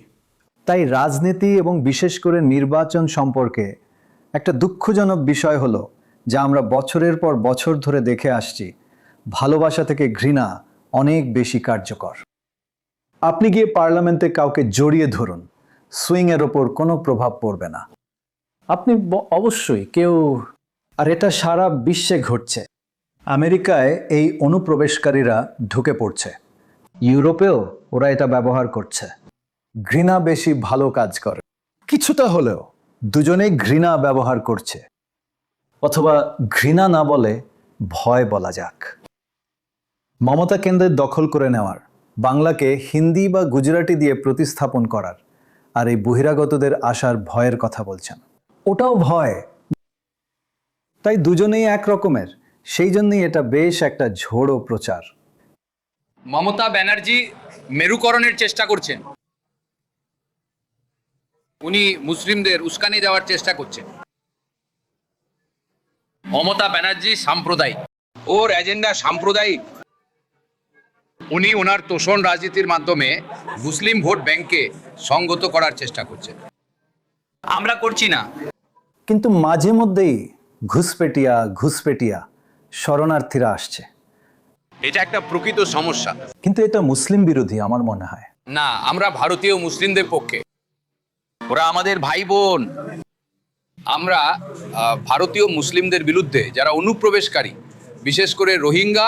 তাই রাজনীতি এবং বিশেষ করে নির্বাচন সম্পর্কে একটা দুঃখজনক বিষয় হলো, যা আমরা বছরের পর বছর ধরে দেখে আসছি, ভালোবাসা থেকে ঘৃণা অনেক বেশি কার্যকর। আপনি গিয়ে পার্লামেন্টে কাউকে জড়িয়ে ধরুন, সুইংয়ের ওপর কোনো প্রভাব পড়বে না। আপনি অবশ্যই কেউ, আর এটা সারা বিশ্বে ঘটছে। আমেরিকায় এই অনুপ্রবেশকারীরা ঢুকে পড়ছে, ইউরোপেও ওরা এটা ব্যবহার করছে। ঘৃণা বেশি ভালো কাজ করে, কিছুটা হলেও দুজনেই ঘৃণা ব্যবহার করছে। অথবা ঘৃণা না বলে ভয় বলা যাক। মমতা কেন্দ্রের দখল করে নেওয়ার, বাংলাকে হিন্দি বা গুজরাটি দিয়ে প্রতিস্থাপন করার, আর এই বহিরাগতদের আসার ভয়ের কথা বলছেন, ওটাও ভয়। তাই দুজনেই এক রকমের, সেই জন্যই এটা বেশ একটা ঝোড়ো প্রচার। মমতা ব্যানার্জি মেরুকরণের চেষ্টা করছেন, উনি মুসলিমদের উস্কানি দেওয়ার চেষ্টা করছেন। মমতা ব্যানার্জি সাম্প্রদায়িক, ওর এজেন্ডা সাম্প্রদায়িক। উনি ওনার তোষণ রাজনীতির মাধ্যমে মুসলিম ভোট ব্যাংককে সংগত করার চেষ্টা করছেন। আমরা করছি না, কিন্তু মাঝে মধ্যেই ঘুষপেটিয়া শরণার্থীরা আসছে। এটা একটা প্রকৃত সমস্যা। কিন্তু এটা মুসলিম বিরোধী আমার মনে হয় না, আমরা ভারতীয় মুসলিমদের পক্ষে, ওরা আমাদের ভাই বোন। আমরা ভারতীয় মুসলিমদের বিরুদ্ধে যারা অনুপ্রবেশকারী, বিশেষ করে রোহিঙ্গা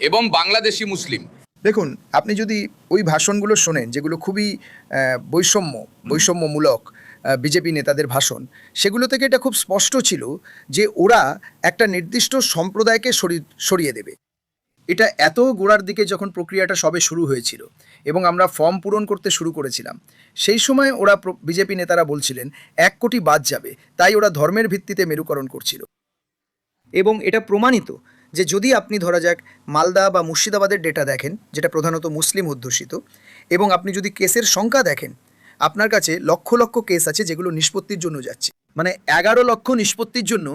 এবং বাংলাদেশি মুসলিম। দেখুন, আপনি যদি ওই ভাষণগুলো শোনেন যেগুলো খুবই বৈষম্যমূলক বিজেপি নেতাদের ভাষণ, সেগুলো থেকে এটা খুব স্পষ্ট ছিল যে ওরা একটা নির্দিষ্ট সম্প্রদায়কে সরিয়ে দেবে। এটা এত গোড়ার দিকে যখন প্রক্রিয়াটা সবে শুরু হয়েছিল এবং আমরা ফর্ম পূরণ করতে শুরু করেছিলাম, সেই সময় ওরা বিজেপি নেতারা বলছিলেন 1 কোটি বাদ যাবে, তাই ওরা ধর্মের ভিত্তিতে মেরুকরণ করছিল। এবং এটা প্রমাণিত যে যদি আপনি ধরা যাক মালদা বা মুর্শিদাবাদের ডেটা দেখেন, যেটা প্রধানত মুসলিম অধ্যুষিত, এবং আপনি যদি কেসের সংখ্যা দেখেন, আপনার কাছে লক্ষ লক্ষ কেস আছে যেগুলো নিষ্পত্তির জন্য যাচ্ছে, মানে 11 লক্ষ নিষ্পত্তির জন্য।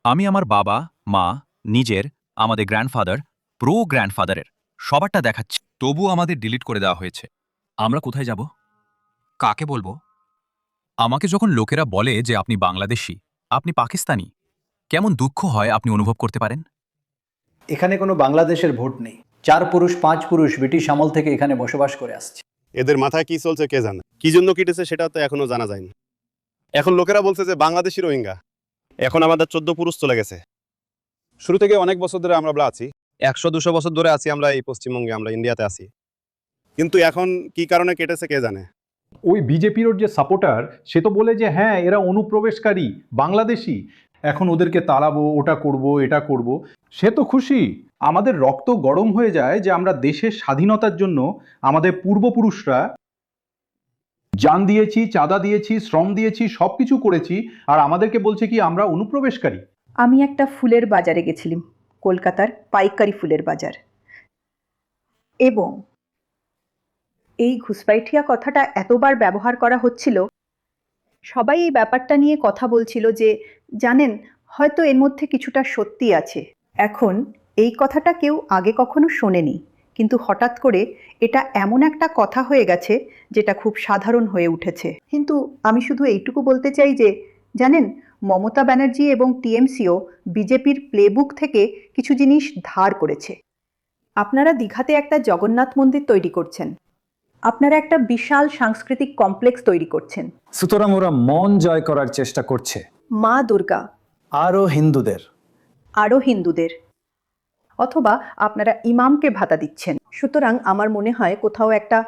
আমি আমার বাবা, মা, নিজের, আমাদের গ্র্যান্ডফাদার, গ্র্যান্ডফাদারের সবারটা দেখাচ্ছি, তবু আমাদের ডিলিট করে দেওয়া হয়েছে। আমরা কোথায় যাব? কাকে বলবো? আমাকে যখন লোকেরা বলে যে আপনি বাংলাদেশি, আপনি পাকিস্তানি, কেমন দুঃখ হয় আপনি অনুভব করতে পারেন? এখানে কোনো বাংলাদেশের ভোট নেই। 4 পুরুষ 5 পুরুষ ব্রিটিশ আমল থেকে এখানে বসবাস করে আসছে। এদের মাথায় কি চলছে কে জানে, কি জন্য কেটেছে সেটা তো এখনো জানা যায়নি। এখন লোকেরা বলছে যে বাংলাদেশি রোহিঙ্গা। এখন আমাদের 14 পুরুষ চলে গেছে। শুরু থেকে অনেক বছর ধরে আমরা আছি, 100-200 বছর ধরে আছি আমরা এই পশ্চিমবঙ্গে, আমরা ইন্ডিয়াতে আছি। কিন্তু এখন কি কারণে কেটেছে কে জানে। ওই বিজেপির যে সাপোর্টার, সে তো বলে যে হ্যাঁ এরা অনুপ্রবেশকারী বাংলাদেশি, এখন ওদেরকে তাড়াবো, ওটা করব, এটা করব। সে তো খুশি। আমাদের রক্ত গরম হয়ে যায় যে আমরা দেশের স্বাধীনতার জন্য আমাদের পূর্বপুরুষরা জান দিয়েছি, চাঁদা দিয়েছি, শ্রম দিয়েছি, সবকিছু করেছি, আর আমাদেরকে বলছে কি আমরা অনুপ্রবেশকারী। আমি একটা ফুলের বাজারে গেছিলাম, কলকাতার পাইকারি ফুলের বাজার, এবং এই ঘুষপাইঠিয়া কথাটা এতবার ব্যবহার করা হচ্ছিল, সবাই এই ব্যাপারটা নিয়ে কথা বলছিল যে জানেন হয়তো এর মধ্যে কিছুটা সত্যি আছে। এখন এই কথাটা কেউ আগে কখনো শোনেনি, কিন্তু হঠাৎ করে এটা এমন একটা কথা হয়ে গেছে যেটা খুব সাধারণ হয়ে উঠেছে। কিন্তু আমি শুধু এইটুকু বলতে চাই যে জানেন, মমতা ব্যানার্জি এবং টিএমসিও বিজেপির প্লেবুক থেকে কিছু জিনিস ধার করেছে। আপনারা দীঘাতে একটা জগন্নাথ মন্দির তৈরি করছেন, আপনারা একটা বিশাল সাংস্কৃতিক কমপ্লেক্স তৈরি করছেন। সুতরাং ওরা মন জয় করার চেষ্টা করছে মা দুর্গা আরও হিন্দুদের, অথবা আপনারা ইমামকে ভাতা দিচ্ছেন। সুতরাং আমার মনে হয় কোথাও একটা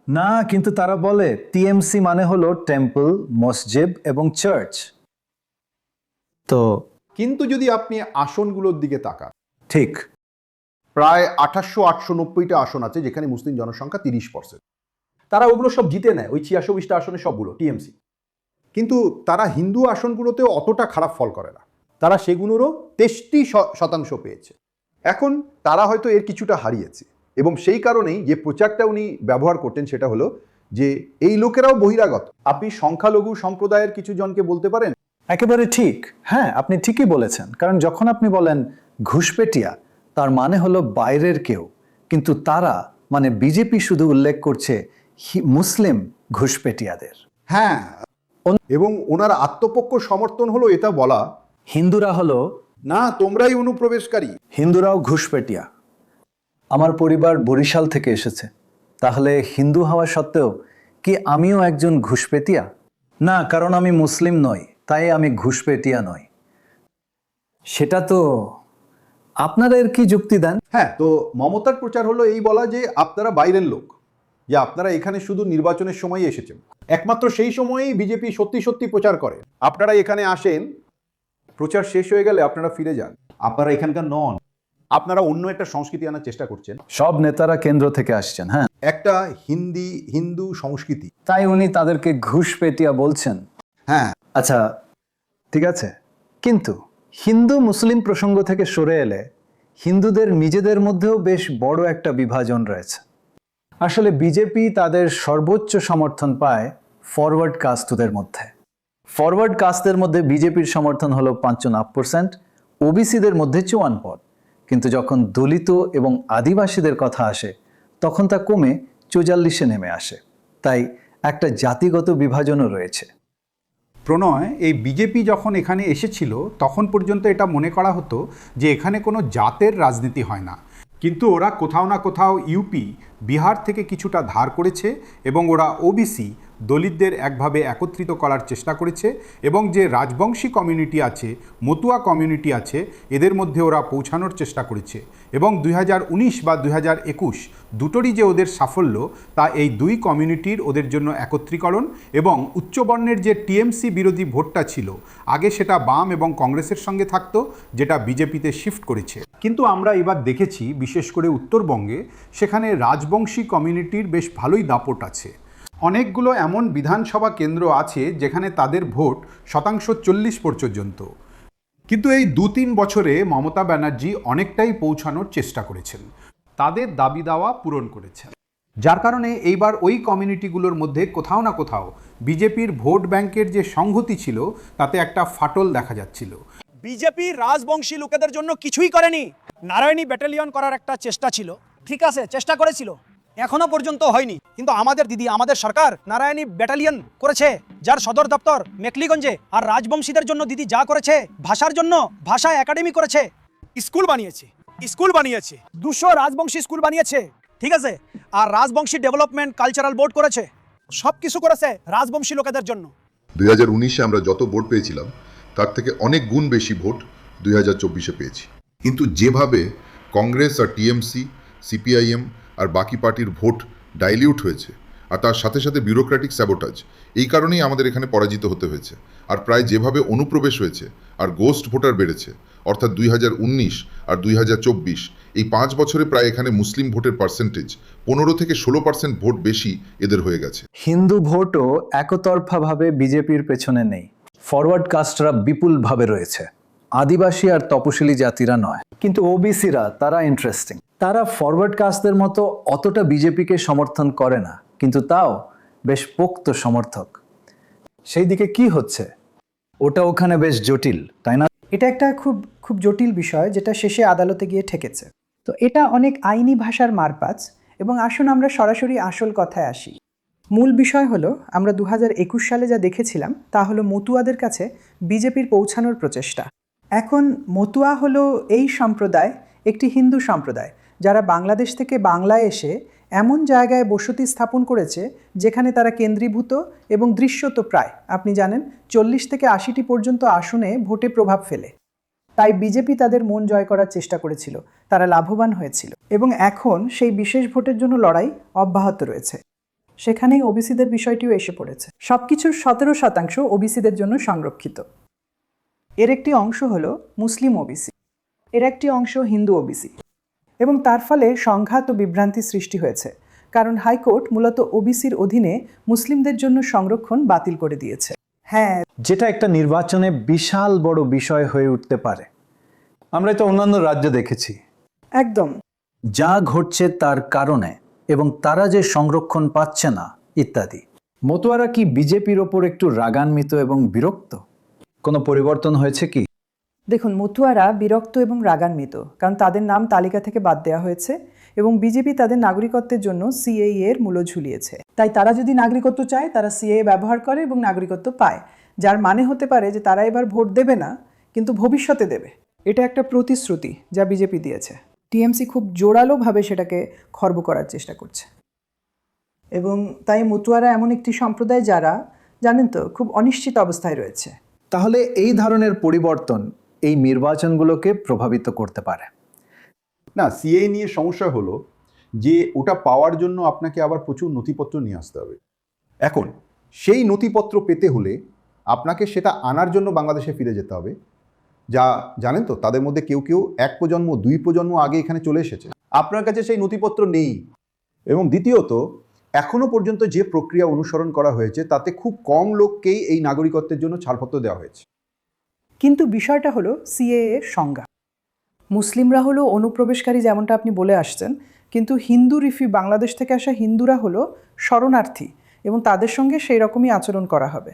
না, কিন্তু তারা বলে টিএমসি মানে হলো টেম্পল, মসজিদ এবং চার্চ। তো কিন্তু যদি আপনি আসনগুলোর দিকে তাকান, ঠিক প্রায় 890টা আসন আছে যেখানে মুসলিম জনসংখ্যা 30%। তারা ওগুলো সব জিতে নেয়, ওই 86টা আসনে সবগুলো টিএমসি। কিন্তু তারা হিন্দু আসনগুলোতেও অতটা খারাপ ফল করে না, তারা সেগুলোরও 63% পেয়েছে। এখন তারা হয়তো এর কিছুটা হারিয়েছে, এবং সেই কারণেই যে প্রচারটা উনি ব্যবহার করতেন সেটা হলো যে এই লোকেরাও বহিরাগত। আপনি সংখ্যালঘু সম্প্রদায়ের কিছু জনকে বলতে পারেন। একেবারে ঠিক, হ্যাঁ আপনি ঠিকই বলেছেন। কারণ যখন আপনি বলেন ঘুষপেটিয়া, তার মানে হলো বাইরের কেউ, কিন্তু তারা মানে বিজেপি শুধু উল্লেখ করছে মুসলিম ঘুষপেটিয়াদের। হ্যাঁ, এবং ওনার আত্মপক্ষ সমর্থন হলো এটা বলা হিন্দুরা হলো না, তোমরাই অনুপ্রবেশকারী, হিন্দুরাও ঘুষপেটিয়া। আমার পরিবার বরিশাল থেকে এসেছে, তাহলে হিন্দু হওয়া সত্ত্বেও কি আমিও একজন ঘুষপেটিয়া? না, কারণ আমি মুসলিম নই তাই আমি ঘুষপেটিয়া নই। সেটা তো আপনারা এর কি যুক্তি দেন? হ্যাঁ, তো মমতার প্রচার হলো এই বলা যে আপনারা বাইরের লোক, যে আপনারা এখানে শুধু নির্বাচনের সময় এসেছেন। একমাত্র সেই সময়েই বিজেপি সত্যি সত্যি প্রচার করে। আপনারা এখানে আসেন, প্রচার শেষ হয়ে গেলে আপনারা ফিরে যান। আপনারা এখানকার নন, আপনারা অন্য একটা সংস্কৃতি আনার চেষ্টা করছেন। সব নেতারা কেন্দ্র থেকে আসছেন, হ্যাঁ, একটা হিন্দু সংস্কৃতি, তাই উনি তাদেরকে ঘুষপেটিয়া বলছেন। হ্যাঁ আচ্ছা ঠিক আছে, কিন্তু হিন্দু মুসলিম প্রসঙ্গ থেকে সরে এলে হিন্দুদের নিজেদের মধ্যেও বেশ বড় একটা বিভাজন রয়েছে। আসলে বিজেপি তাদের সর্বোচ্চ সমর্থন পায় ফরওয়ার্ড কাস্টদের মধ্যে। ফরওয়ার্ড কাস্টদের মধ্যে বিজেপির সমর্থন হলো ৫৫%, ওবিসিদের মধ্যে ৫৪%। কিন্তু যখন দলিত এবং আদিবাসীদের কথা আসে তখন তা কমে ৪৪-এ নেমে আসে। তাই একটা জাতিগত বিভাজনও রয়েছে। প্রণয়, এই বিজেপি যখন এখানে এসেছিল তখন পর্যন্ত এটা মনে করা হতো যে এখানে কোনো জাতের রাজনীতি হয় না, কিন্তু ওরা কোথাও না কোথাও ইউপি, বিহার থেকে কিছুটা ধার করেছে এবং ওরা ওবিসি, দলিতদের একভাবে একত্রিত করার চেষ্টা করেছে, এবং যে রাজবংশী কমিউনিটি আছে, মতুয়া কমিউনিটি আছে, এদের মধ্যে ওরা পৌঁছানোর চেষ্টা করেছে। এবং 2019 বা 2021 দুটোরই যে ওদের সাফল্য, তা এই দুই কমিউনিটির ওদের জন্য একত্রীকরণ এবং উচ্চবর্ণের যে টিএমসি বিরোধী ভোটটা ছিল আগে, সেটা বাম এবং কংগ্রেসের সঙ্গে থাকতো, যেটা বিজেপিতে শিফট করেছে। কিন্তু আমরা এবার দেখেছি, বিশেষ করে উত্তরবঙ্গে, সেখানে রাজবংশী কমিউনিটির বেশ ভালোই দাপট আছে। অনেকগুলো এমন বিধানসভা কেন্দ্র আছে যেখানে তাদের ভোট 40% পর্যন্ত। কিন্তু এই 2-3 বছরে মমতা ব্যানার্জি অনেকটাই পৌঁছানোর চেষ্টা করেছেন, তাদের দাবি দাওয়া পূরণ করেছেন, যার কারণে এইবার ওই কমিউনিটিগুলোর মধ্যে কোথাও না কোথাও বিজেপির ভোট ব্যাংকের যে সংহতি ছিল তাতে একটা ফাটল দেখা যাচ্ছিল। বিজেপি রাজবংশী লোকেদের জন্য কিছুই করেনি। নারায়ণী ব্যাটালিয়ন করার একটা চেষ্টা ছিল, ঠিক আছে, চেষ্টা করেছিল, এখনো পর্যন্ত হয়নি। কিন্তু আমাদের দিদি, আমাদের সরকার নারায়ণী ব্যাটালিয়ন করেছে, যার সদর দপ্তর মেকলিগঞ্জে। আর রাজবংশীদের জন্য দিদি যা করেছে, ভাষার জন্য ভাষা একাডেমি করেছে, স্কুল বানিয়েছে 200 রাজবংশী স্কুল বানিয়েছে, ঠিক আছে। আর রাজবংশী ডেভেলপমেন্ট কালচারাল বোর্ড করেছে, সব কিছু করেছে রাজবংশী লোকেদের জন্য। 2019-এ আমরা যত ভোট পেয়েছিলাম তার থেকে অনেক গুণ বেশি ভোট 2024-এ পেয়েছি। কিন্তু যেভাবে কংগ্রেস আর টিএমসি, সিপিআইএম আর বাকি পার্টির ভোট ডাইলিউট হয়েছে, আর তার সাথে সাথে বিউরোক্রেটিক স্যাবোটাজ, এই কারণেই আমাদের এখানে পরাজিত হতে হয়েছে। আর প্রায় যেভাবে অনুপ্রবেশ হয়েছে আর গোস্ট ভোটার বেড়েছে, অর্থাৎ 2019 আর 2024 এই 5 বছরে প্রায় এখানে মুসলিম ভোটের পার্সেন্টেজ 15 থেকে 16% ভোট বেশি এদের হয়ে গেছে। হিন্দু ভোটও একতরফাভাবে বিজেপির পেছনে নেই, ফরওয়ার্ড কাস্টরা বিপুলভাবে রয়েছে, আদিবাসী আর তপশিলি জাতিরা নয়। কিন্তু ওবিসিরা, তারা ইন্টারেস্টিং, তারা ফরওয়ার্ড কাস্টদের মতো অতটা বিজেপিকে সমর্থন করে না, কিন্তু তাও বেশ পোক্ত সমর্থক। সেই দিকে কি হচ্ছে, ওটা ওখানে বেশ জটিল, তাই না? এটা একটা খুব জটিল বিষয় যেটা শেষে আদালতে গিয়ে ঠেকেছে। তো এটা অনেক আইনি ভাষার মারপ্যাঁচ, এবং আসুন আমরা সরাসরি আসল কথায় আসি। মূল বিষয় হলো আমরা 2021 সালে যা দেখেছিলাম তা হলো মতুয়াদের কাছে বিজেপির পৌঁছানোর প্রচেষ্টা। এখন মতুয়া হলো এই সম্প্রদায়, একটি হিন্দু সম্প্রদায় যারা বাংলাদেশ থেকে বাংলায় এসে এমন জায়গায় বসতি স্থাপন করেছে যেখানে তারা কেন্দ্রীভূত এবং দৃশ্যত প্রায়, আপনি জানেন, 40 থেকে 80টি পর্যন্ত আসনে ভোটে প্রভাব ফেলে। তাই বিজেপি তাদের মন জয় করার চেষ্টা করেছিল, তারা লাভবান হয়েছিল, এবং এখন সেই বিশেষ ভোটের জন্য লড়াই অব্যাহত রয়েছে। সেখানেই ওবিসিদের বিষয়টিও এসে পড়েছে। সবকিছুর 17% ওবিসিদের জন্য সংরক্ষিত। এর একটি অংশ হলো মুসলিম ওবিসি, এর একটি অংশ হিন্দু ওবিসি, এবং তার ফলে সংঘাত ও বিভ্রান্তি সৃষ্টি হয়েছে, কারণ হাইকোর্ট মূলত ওবিসির অধীনে মুসলিমদের জন্য সংরক্ষণ বাতিল করে দিয়েছে। হ্যাঁ, যেটা একটা নির্বাচনে বিশাল বড় বিষয় হয়ে উঠতে পারে। আমরা এটা অন্যান্য রাজ্যে দেখেছি। একদম যা ঘটছে তার কারণে, এবং তারা যে সংরক্ষণ পাচ্ছে না ইত্যাদি। মতুয়ারা কি বিজেপির ওপর একটু রাগান্বিত এবং বিরক্ত? কোনো পরিবর্তন হয়েছে কি? দেখুন, মতুয়ারা বিরক্ত এবং রাগান্বিত, কারণ তাদের নাম তালিকা থেকে বাদ দেওয়া হয়েছে এবং বিজেপি তাদের নাগরিকত্বের জন্য সিএএ এর মূল্য ঝুলিয়েছে। তাই তারা যদি নাগরিকত্ব চায় তারা সিএএ ব্যবহার করে এবং নাগরিকত্ব পায়, যার মানে হতে পারে যে তারা এবার ভোট দেবে না, কিন্তু ভবিষ্যতে দেবে। এটা একটা প্রতিশ্রুতি যা বিজেপি দিয়েছে। টিএমসি খুব জোরালোভাবে সেটাকে খর্ব করার চেষ্টা করছে, এবং তাই মতুয়ারা এমন একটি সম্প্রদায় যারা, জানেন তো, খুব অনিশ্চিত অবস্থায় রয়েছে। তাহলে এই ধরনের পরিবর্তন এই নির্বাচনগুলোকে প্রভাবিত করতে পারে না। সিএ নিয়ে সমস্যা হলো যে ওটা পাওয়ার জন্য আপনাকে আবার প্রচুর নথিপত্র নিয়ে আসতে হবে। এখন সেই নথিপত্র পেতে হলে আপনাকে সেটা আনার জন্য বাংলাদেশে ফিরে যেতে হবে, যা জানেন তো তাদের মধ্যে কেউ কেউ 1 প্রজন্ম 2 প্রজন্ম আগে এখানে চলে এসেছে। আপনার কাছে সেই নথিপত্র নেই। এবং দ্বিতীয়ত, এখনো পর্যন্ত যে প্রক্রিয়া অনুসরণ করা হয়েছে তাতে খুব কম লোককেই এই নাগরিকত্বের জন্য ছাড়পত্র দেওয়া হয়েছে। কিন্তু বিষয়টা হলো সিএএ এর সংজ্ঞা। মুসলিমরা হলো অনুপ্রবেশকারী, যেমনটা আপনি বলে আসছেন, কিন্তু হিন্দু বাংলাদেশ থেকে আসা হিন্দুরা হলো শরণার্থী, এবং তাদের সঙ্গে সেই রকমই আচরণ করা হবে।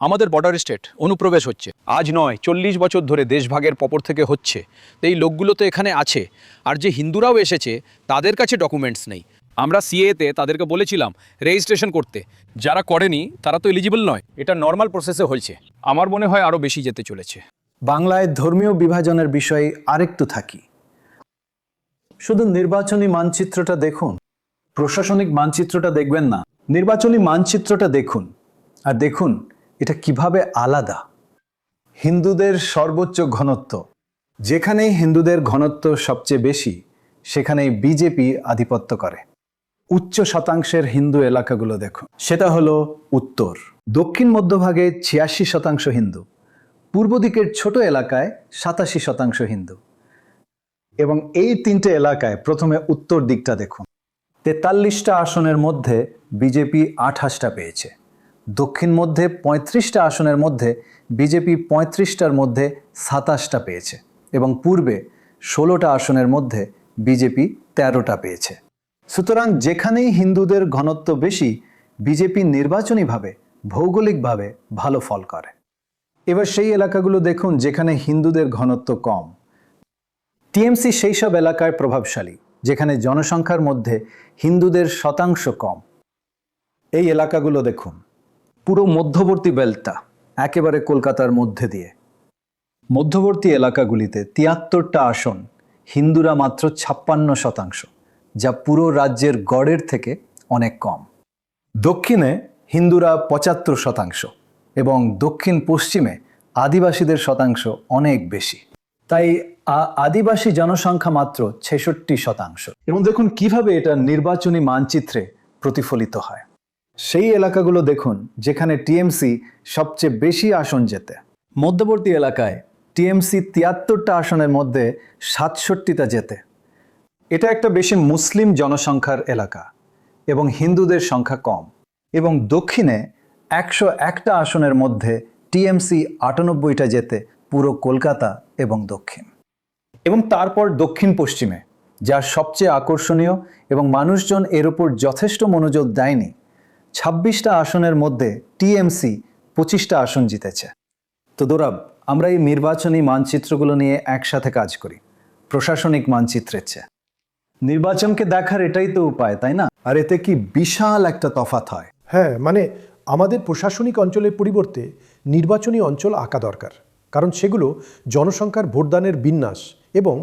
আমাদের বর্ডার স্টেট অনুপ্রবেশ হচ্ছে, আজ নয় 40 বছর ধরে দেশভাগের পর থেকে হচ্ছে। এই লোকগুলো তো এখানে আছে, আর যে হিন্দুরাও এসেছে তাদের কাছে ডকুমেন্টস নেই। আমরা সিএতে তাদেরকে বলেছিলাম রেজিস্ট্রেশন করতে, যারা করেনি তারা তো এলিজিবল নয়। এটা নর্মাল প্রসেসে হয়েছে, আমার মনে হয় আরও বেশি যেতে চলেছে। বাংলায় ধর্মীয় বিভাজনের বিষয়ে আরেকটু থাকি। শুধু নির্বাচনী মানচিত্রটা দেখুন, প্রশাসনিক মানচিত্রটা দেখবেন না। নির্বাচনী মানচিত্রটা দেখুন, আর দেখুন এটা কিভাবে আলাদা। হিন্দুদের সর্বোচ্চ ঘনত্ব, যেখানেই হিন্দুদের ঘনত্ব সবচেয়ে বেশি সেখানেই বিজেপি আধিপত্য করে। উচ্চ শতাংশের হিন্দু এলাকাগুলো দেখুন, সেটা হলো উত্তর। দক্ষিণ মধ্যভাগে 86% হিন্দু, পূর্ব দিকের ছোট এলাকায় 87% হিন্দু। এবং এই 3টে এলাকায় প্রথমে উত্তর দিকটা দেখুন। 43টা আসনের মধ্যে বিজেপি 28টা পেয়েছে। দক্ষিণ মধ্যে 35টা আসনের মধ্যে বিজেপি 35টার মধ্যে 27টা পেয়েছে, এবং পূর্বে 16টা আসনের মধ্যে বিজেপি 13টা পেয়েছে। সুতরাং যেখানেই হিন্দুদের ঘনত্ব বেশি, বিজেপি নির্বাচনীভাবে ভৌগোলিকভাবে ভালো ফল করে। এবার সেই এলাকাগুলো দেখুন যেখানে হিন্দুদের ঘনত্ব কম। টিএমসি সেই সব এলাকায় প্রভাবশালী যেখানে জনসংখ্যার মধ্যে হিন্দুদের শতাংশ কম। এই এলাকাগুলো দেখুন, পুরো মধ্যবর্তী বেল্টটা একেবারে কলকাতার মধ্যে দিয়ে। মধ্যবর্তী এলাকাগুলিতে 73টা আসন, হিন্দুরা মাত্র 56%, যা পুরো রাজ্যের গড়ের থেকে অনেক কম। দক্ষিণে হিন্দুরা 75% এবং দক্ষিণ পশ্চিমে আদিবাসীদের শতাংশ অনেক বেশি। তাই আদিবাসী জনসংখ্যা মাত্র 66%। এবং দেখুন কিভাবে এটা নির্বাচনী মানচিত্রে প্রতিফলিত হয়। সেই এলাকাগুলো দেখুন যেখানে টিএমসি সবচেয়ে বেশি আসন জেতে। মধ্যবর্তী এলাকায় টিএমসি 73টা আসনের মধ্যে 67টা জেতে। এটা একটা বেশি মুসলিম জনসংখ্যার এলাকা এবং হিন্দুদের সংখ্যা কম। এবং দক্ষিণে 101টা আসনের মধ্যে টিএমসি 98টা জেতে পুরো কলকাতা এবং দক্ষিণ। এবং তারপর দক্ষিণ পশ্চিমে, যা সবচেয়ে আকর্ষণীয় এবং মানুষজন এর উপর যথেষ্ট মনোযোগ দেয়নি, 26টা আসনের মধ্যে টিএমসি 25টা আসন জিতেছে। তো দোরাব, আমরা এই নির্বাচনী মানচিত্রগুলো নিয়ে একসাথে কাজ করি। প্রশাসনিক মানচিত্রের চেয়ে। নির্বাচনকে দেখার এটাই তো উপায়, তাই না? আর এতে কি বিশাল একটা তফাৎ হয়। হ্যাঁ, মানে আমাদের প্রশাসনিক অঞ্চলের পরিবর্তে নির্বাচনী অঞ্চল আঁকা দরকার, কারণ সেগুলো জনসংখ্যার ভোটদানের বিন্যাস এবং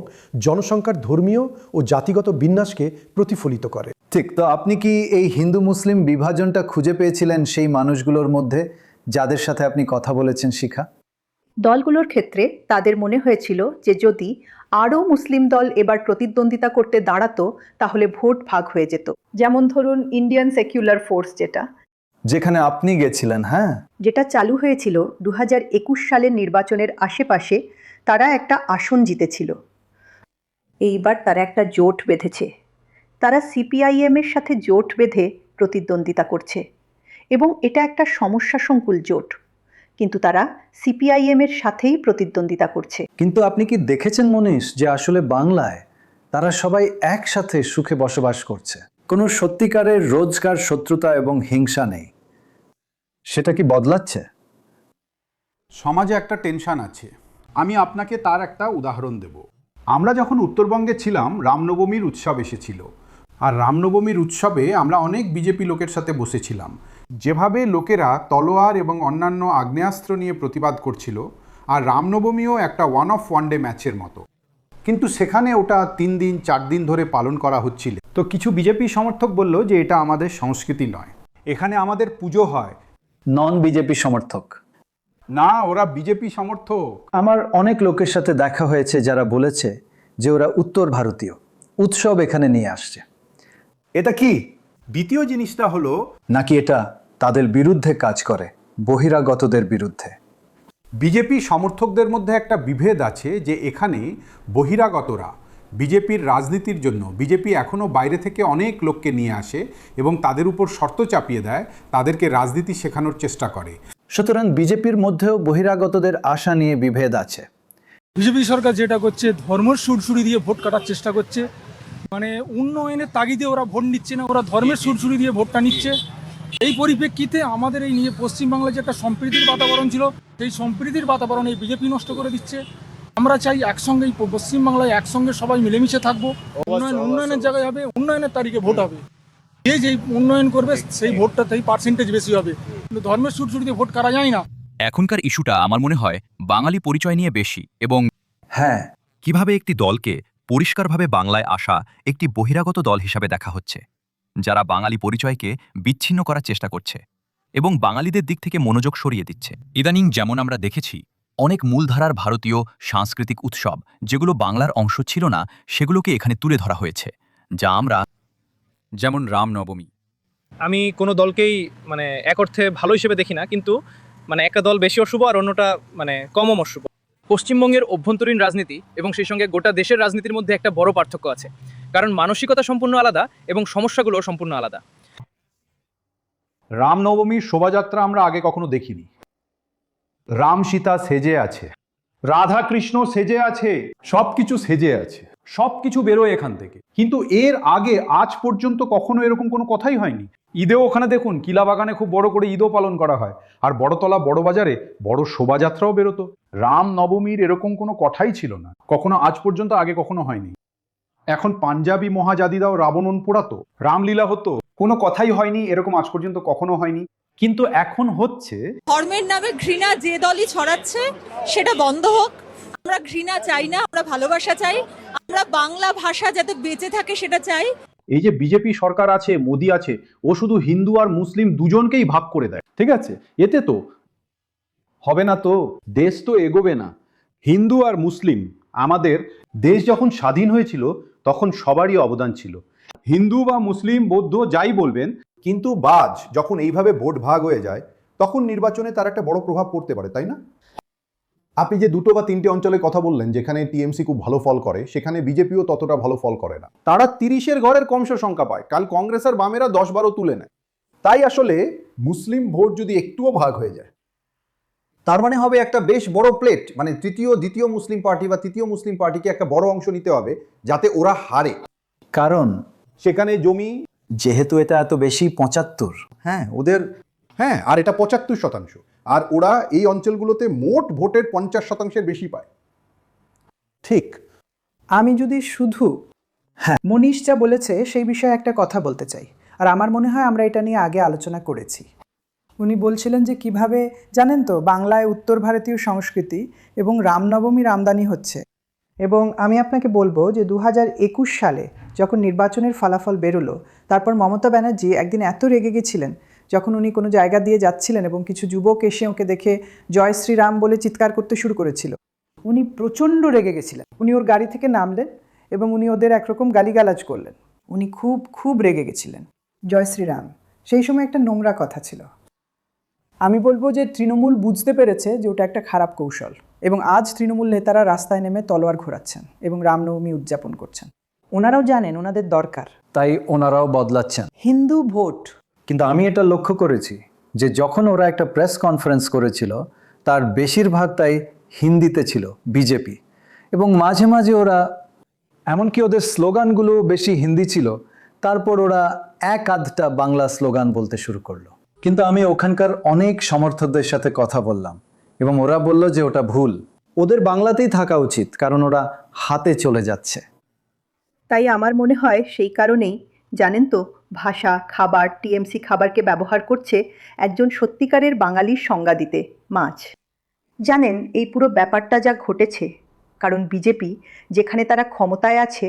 জনসংখ্যার ধর্মীয় ও জাতিগত বিন্যাসকে প্রতিফলিত করে। ঠিক, তো আপনি কি এই হিন্দু মুসলিম বিভাজনটা খুঁজে পেয়েছিলেন সেই মানুষগুলোর মধ্যে যাদের সাথে আপনি কথা বলেছেন, শিখা? দলগুলোর ক্ষেত্রে তাদের মনে হয়েছিল যে যদি আরও মুসলিম দল এবার প্রতিদ্বন্দ্বিতা করতে দাঁড়াতো তাহলে ভোট ভাগ হয়ে যেত। যেমন ধরুন ইন্ডিয়ান সেকুলার ফোর্স, যেখানে আপনি গেছিলেন, হ্যাঁ, যেটা চালু হয়েছিল 2021 সালের নির্বাচনের আশেপাশে, তারা একটা আসন জিতেছিল। এইবার তারা একটা জোট বেঁধেছে। তারা সিপিআইএম এর সাথে জোট বেঁধে প্রতিদ্বন্দ্বিতা করছে এবং এটা একটা সমস্যা সংকুল জোট, কিন্তু তারা সিপিআইএম এর সাথেই প্রতিদ্বন্দ্বিতা করছে। কিন্তু আপনি কি দেখেছেন মনীষ যে আসলে বাংলায় তারা সবাই একসাথে সুখে বসবাস করছে? কোনো সত্যিকারের রোজগার শত্রুতা এবং হিংসা নেই। সেটা কি বদলাচ্ছে? সমাজে একটা টেনশন আছে। আমি আপনাকে তার একটা উদাহরণ দেব। আমরা যখন উত্তরবঙ্গে ছিলাম, রামনবমীর উৎসব এসেছিল, আর রামনবমীর উৎসবে আমরা অনেক বিজেপি লোকের সাথে বসেছিলাম। যেভাবে লোকেরা তলোয়ার এবং অন্যান্য আগ্নেয়াস্ত্র নিয়ে প্রতিবাদ করছিল, আর রামনবমীও একটা ওয়ান ডে ম্যাচের মতো, কিন্তু সেখানে ওটা 3 দিন 4 দিন ধরে পালন করা হচ্ছিল। তো কিছু বিজেপি সমর্থক বলল যে এটা আমাদের সংস্কৃতি নয়, এখানে আমাদের পুজো হয়। নন বিজেপি সমর্থক না, ওরা বিজেপি সমর্থক। আমার অনেক লোকের সাথে দেখা হয়েছে যারা বলেছে যে ওরা উত্তর ভারতীয় উৎসব এখানে নিয়ে আসছে। এটা কি? দ্বিতীয় জিনিসটা হলো, নাকি এটা তাদের বিরুদ্ধে কাজ করে, বহিরাগতদের বিরুদ্ধে? বিজেপি সমর্থকদের মধ্যে একটা বিভেদ আছে যে এখানে বহিরাগতরা বিজেপির রাজনীতির জন্য, বিজেপি এখনও বাইরে থেকে অনেক লোককে নিয়ে আসে এবং তাদের উপর শর্ত চাপিয়ে দেয়, তাদেরকে রাজনীতি শেখানোর চেষ্টা করে। সুতরাং বিজেপির মধ্যেও বহিরাগতদের আশা নিয়ে বিভেদ আছে। বিজেপি সরকার যেটা করছে, ধর্মের সুরসুরি দিয়ে ভোট কাটার চেষ্টা করছে। মানে উন্নয়নের তাগিদে ওরা ভোট নিচ্ছে না, ওরা ধর্মের সুরসুরি দিয়ে ভোটটা নিচ্ছে। এই পরিপ্রেক্ষিতে আমাদের এই নিয়ে পশ্চিমবাংলায় যে একটা সম্প্রীতির বাতাবরণ ছিল, সেই সম্প্রীতির বাতাবরণ এই বিজেপি নষ্ট করে দিচ্ছে। আমরা চাই একসঙ্গে এই পশ্চিমবাংলায় একসঙ্গে সবাই মিলেমিশে থাকবো। উন্নয়নের জায়গায় হবে, উন্নয়নের তারিখে ভোট হবে। যে যেই উন্নয়ন করবে সেই ভোটটাতেই পার্সেন্টেজ বেশি হবে, কিন্তু ধর্মের সুরসুরি দিয়ে ভোট করা যায় না। এখনকার ইস্যুটা আমার মনে হয় বাঙালি পরিচয় নিয়ে বেশি, এবং হ্যাঁ, কিভাবে একটি দলকে পরিষ্কারভাবে বাংলায় আসা একটি বহিরাগত দল হিসাবে দেখা হচ্ছে, যারা বাঙালি পরিচয়কে বিচ্ছিন্ন করার চেষ্টা করছে এবং বাঙালিদের দিক থেকে মনোযোগ সরিয়ে দিচ্ছে। ইদানিং যেমন আমরা দেখেছি অনেক মূলধারার ভারতীয় সাংস্কৃতিক উৎসব যেগুলো বাংলার অংশ ছিল না, সেগুলোকে এখানে তুলে ধরা হয়েছে, যা আমরা, যেমন রামনবমী। আমি কোনো দলকেই মানে এক অর্থে ভালো হিসেবে দেখি না, কিন্তু মানে একটা দল বেশি অশুভ আর অন্যটা মানে কম অশুভ। পশ্চিমবঙ্গের অভ্যন্তরীণ রাজনীতি এবং সেই সঙ্গে গোটা দেশের রাজনীতির মধ্যে একটা বড় পার্থক্য আছে, কারণ মানসিকতা সম্পূর্ণ আলাদা এবং সমস্যাগুলো সম্পূর্ণ আলাদা। রামনবমীর শোভাযাত্রা আমরা আগে কখনো দেখিনি। রাম সীতা সেজে আছে, রাধা কৃষ্ণ সেজে আছে, সবকিছু সেজে আছে, সবকিছু বেরোয় এখান থেকে। কিন্তু এর আগে আজ পর্যন্ত কখনো এরকম কোনো কথাই হয়নি। ঈদেও ওখানে দেখুন কিলা বাগানে খুব বড় করে ঈদও পালন করা হয়, আর বড়তলা বড় বাজারে বড় শোভাযাত্রাও বেরোতো। রাম নবমীর এরকম কোনো কথাই ছিল না, কখনো আজ পর্যন্ত আগে কখনো হয়নি। এখন পাঞ্জাবি মহাজাদিরাও রাবণন পোড়াতো, রামলীলা হতো, কোনো কথাই হয়নি, এরকম আজ পর্যন্ত কখনো হয়নি। কিন্তু এখন হচ্ছে। ধর্মের নামে ঘৃণা যে দলই ছড়াচ্ছে সেটা বন্ধ হোক। আমরা ঘৃণা চাই না, আমরা ভালোবাসা চাই, আমরা বাংলা ভাষা যাতে বেঁচে থাকে সেটা চাই। এই যে বিজেপি সরকার আছে, মোদি আছে, ও শুধু হিন্দু আর মুসলিম দুজনকেই ভাগ করে দেয়, ঠিক আছে? এতে তো হবে না, তো দেশ তো এগোবে না। হিন্দু আর মুসলিম, আমাদের দেশ যখন স্বাধীন হয়েছিল তখন সবারই অবদান ছিল, হিন্দু বা মুসলিম বৌদ্ধ যাই বলবেন। কিন্তু বাজ যখন এইভাবে ভোট ভাগ হয়ে যায় তখন নির্বাচনে তার একটা বড় প্রভাব পড়তে পারে, তাই না? আপনি যে 2 বা 3টে অঞ্চলে কথা বললেন যেখানে টিএমসি খুব ভালো ফল করে, সেখানে বিজেপিও ততটা ভালো ফল করে না। তারা 30-এর ঘরের কমস সংখ্যা পায়, কাল কংগ্রেস আর বামেরা 10-12 তুলে নেয়। তাই আসলে মুসলিম ভোট যদি একটুও ভাগ হয়ে যায়, তার মানে হবে একটা বেশ বড় প্লেট, মানে দ্বিতীয় মুসলিম পার্টি বা তৃতীয় মুসলিম পার্টিকে একটা বড় অংশ নিতে হবে যাতে ওরা হারে। কারণ সেখানে জমি, যেহেতু এটা এত বেশি 75, হ্যাঁ ওদের, হ্যাঁ, আর এটা 75%, আর ওরা এই অঞ্চলগুলোতে মোট ভোটের 50%-এর বেশি পায়। ঠিক, আমি যদি শুধু মনীষ যা বলেছে সেই বিষয়ে একটা কথা বলতে চাই, আর আমার মনে হয় আমরা এটা নিয়ে আগে আলোচনা করেছি। উনি বলছিলেন যে কিভাবে জানেন তো বাংলায় উত্তর ভারতীয় সংস্কৃতি এবং রামনবমীর আমদানি হচ্ছে, এবং আমি আপনাকে বলবো যে 2021 সালে যখন নির্বাচনের ফলাফল বেরোলো, তারপর মমতা ব্যানার্জি একদিন এত রেগে গেছিলেন যখন উনি কোনো জায়গা দিয়ে যাচ্ছিলেন এবং কিছু যুবক এসে ওকে দেখে জয় শ্রীরাম বলে চিৎকার করতে শুরু করেছিল। উনি প্রচণ্ড রেগে গেছিলেন। উনি ওর গাড়ি থেকে নামলেন এবং উনি ওদের একরকম গালিগালাজ করলেন। উনি খুব খুব রেগে গেছিলেন। জয় শ্রীরাম সেই সময় একটা নোংরা কথা ছিল। আমি বলবো যে তৃণমূল বুঝতে পেরেছে যে ওটা একটা খারাপ কৌশল, এবং আজ তৃণমূল নেতারা রাস্তায় নেমে তলোয়ার ঘোরাচ্ছেন এবং রামনবমী উদযাপন করছেন। ওনারাও জানেন ওনাদের দরকার, তাই ওনারাও বদলাচ্ছেন। হিন্দু ভোট। কিন্তু আমি এটা লক্ষ্য করেছি যে যখন ওরা একটা প্রেস কনফারেন্স করেছিল তার বেশিরভাগ তাই হিন্দিতে ছিল বিজেপি, এবং মাঝে মাঝে ওরা এমনকি ওদের স্লোগানগুলো বেশি হিন্দি ছিল, তারপর ওরা এক আধটা বাংলা স্লোগান বলতে শুরু করলো। কিন্তু আমি ওখানকার অনেক সমর্থকদের সাথে কথা বললাম এবং ওরা বলল যে ওটা ভুল, ওদের বাংলাতেই থাকা উচিত, কারণ ওরা হাতে চলে যাচ্ছে। তাই আমার মনে হয় সেই কারণেই জানেন তো ভাষা, খাবার, টিএমসি খাবারকে ব্যবহার করছে একজন সত্যিকারের বাঙালির সংজ্ঞা দিতে, মাছ। জানেন এই পুরো ব্যাপারটা যা ঘটেছে কারণ বিজেপি যেখানে তারা ক্ষমতায় আছে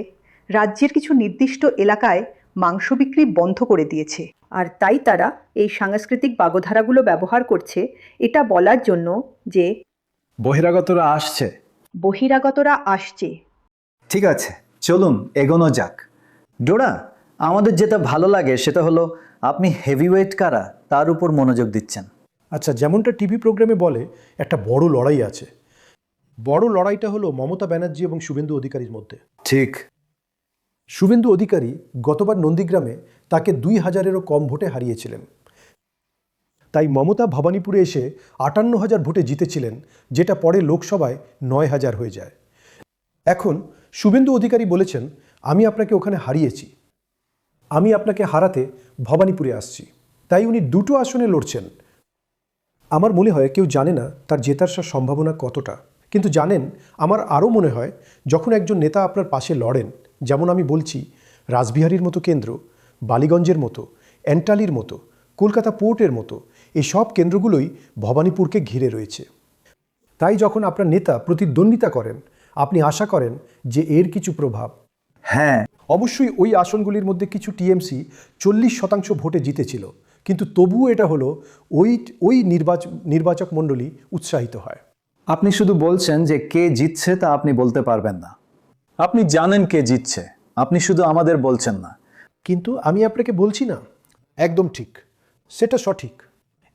রাজ্যের কিছু নির্দিষ্ট এলাকায় মাংস বিক্রি বন্ধ করে দিয়েছে, আর তাই তারা এই সাংস্কৃতিক বাগধারাগুলো ব্যবহার করছে এটা বলার জন্য যে বহিরাগতরা আসছে। বহিরাগতরা আসছে। ঠিক আছে, চলুন এগোনো যাক। ডোরা, আমাদের যেটা ভালো লাগে সেটা হলো আপনি হেভিওয়েট কারা তার উপর মনোযোগ দিচ্ছেন। আচ্ছা, যেমনটা টিভি প্রোগ্রামে বলে একটা বড় লড়াই আছে, বড় লড়াইটা হলো মমতা ব্যানার্জি এবং শুভেন্দু অধিকারীর মধ্যে। ঠিক। শুভেন্দু অধিকারী গতবার নন্দীগ্রামে তাকে 2000-এরও কম ভোটে হারিয়েছিলেন। তাই মমতা ভবানীপুরে এসে 58,000 ভোটে জিতেছিলেন, যেটা পরে লোকসভায় 9,000 হয়ে যায়। এখন শুভেন্দু অধিকারী বলেছেন আমি আপনাকে ওখানে হারিয়েছি, আমি আপনাকে হারাতে ভবানীপুরে আসছি। তাই উনি দুটো আসনে লড়ছেন। আমার মনে হয় কেউ জানে না তার জেতার সম্ভাবনা কতটা, কিন্তু জানেন আমার আরও মনে হয় যখন একজন নেতা আপনার পাশে লড়েন, যেমন আমি বলছি রাসবিহারীর মতো কেন্দ্র, বালিগঞ্জের মতো, এন্টালির মতো, কলকাতা পোর্টের মতো, এই সব কেন্দ্রগুলোই ভবানীপুরকে ঘিরে রয়েছে। তাই যখন আপনার নেতা প্রতিদ্বন্দ্বিতা করেন আপনি আশা করেন যে এর কিছু প্রভাব। হ্যাঁ, অবশ্যই ওই আসনগুলির মধ্যে কিছু টিএমসি 40% ভোটে জিতেছিল, কিন্তু তবুও এটা হলো ওই নির্বাচক মণ্ডলী উৎসাহিত হয়। আপনি শুধু বলছেন যে কে জিতছে তা আপনি বলতে পারবেন না। আপনি জানেন কে জিতছে, আপনি শুধু আমাদের বলছেন না। কিন্তু আমি আপনাকে বলছি না একদম ঠিক, সেটা সঠিক।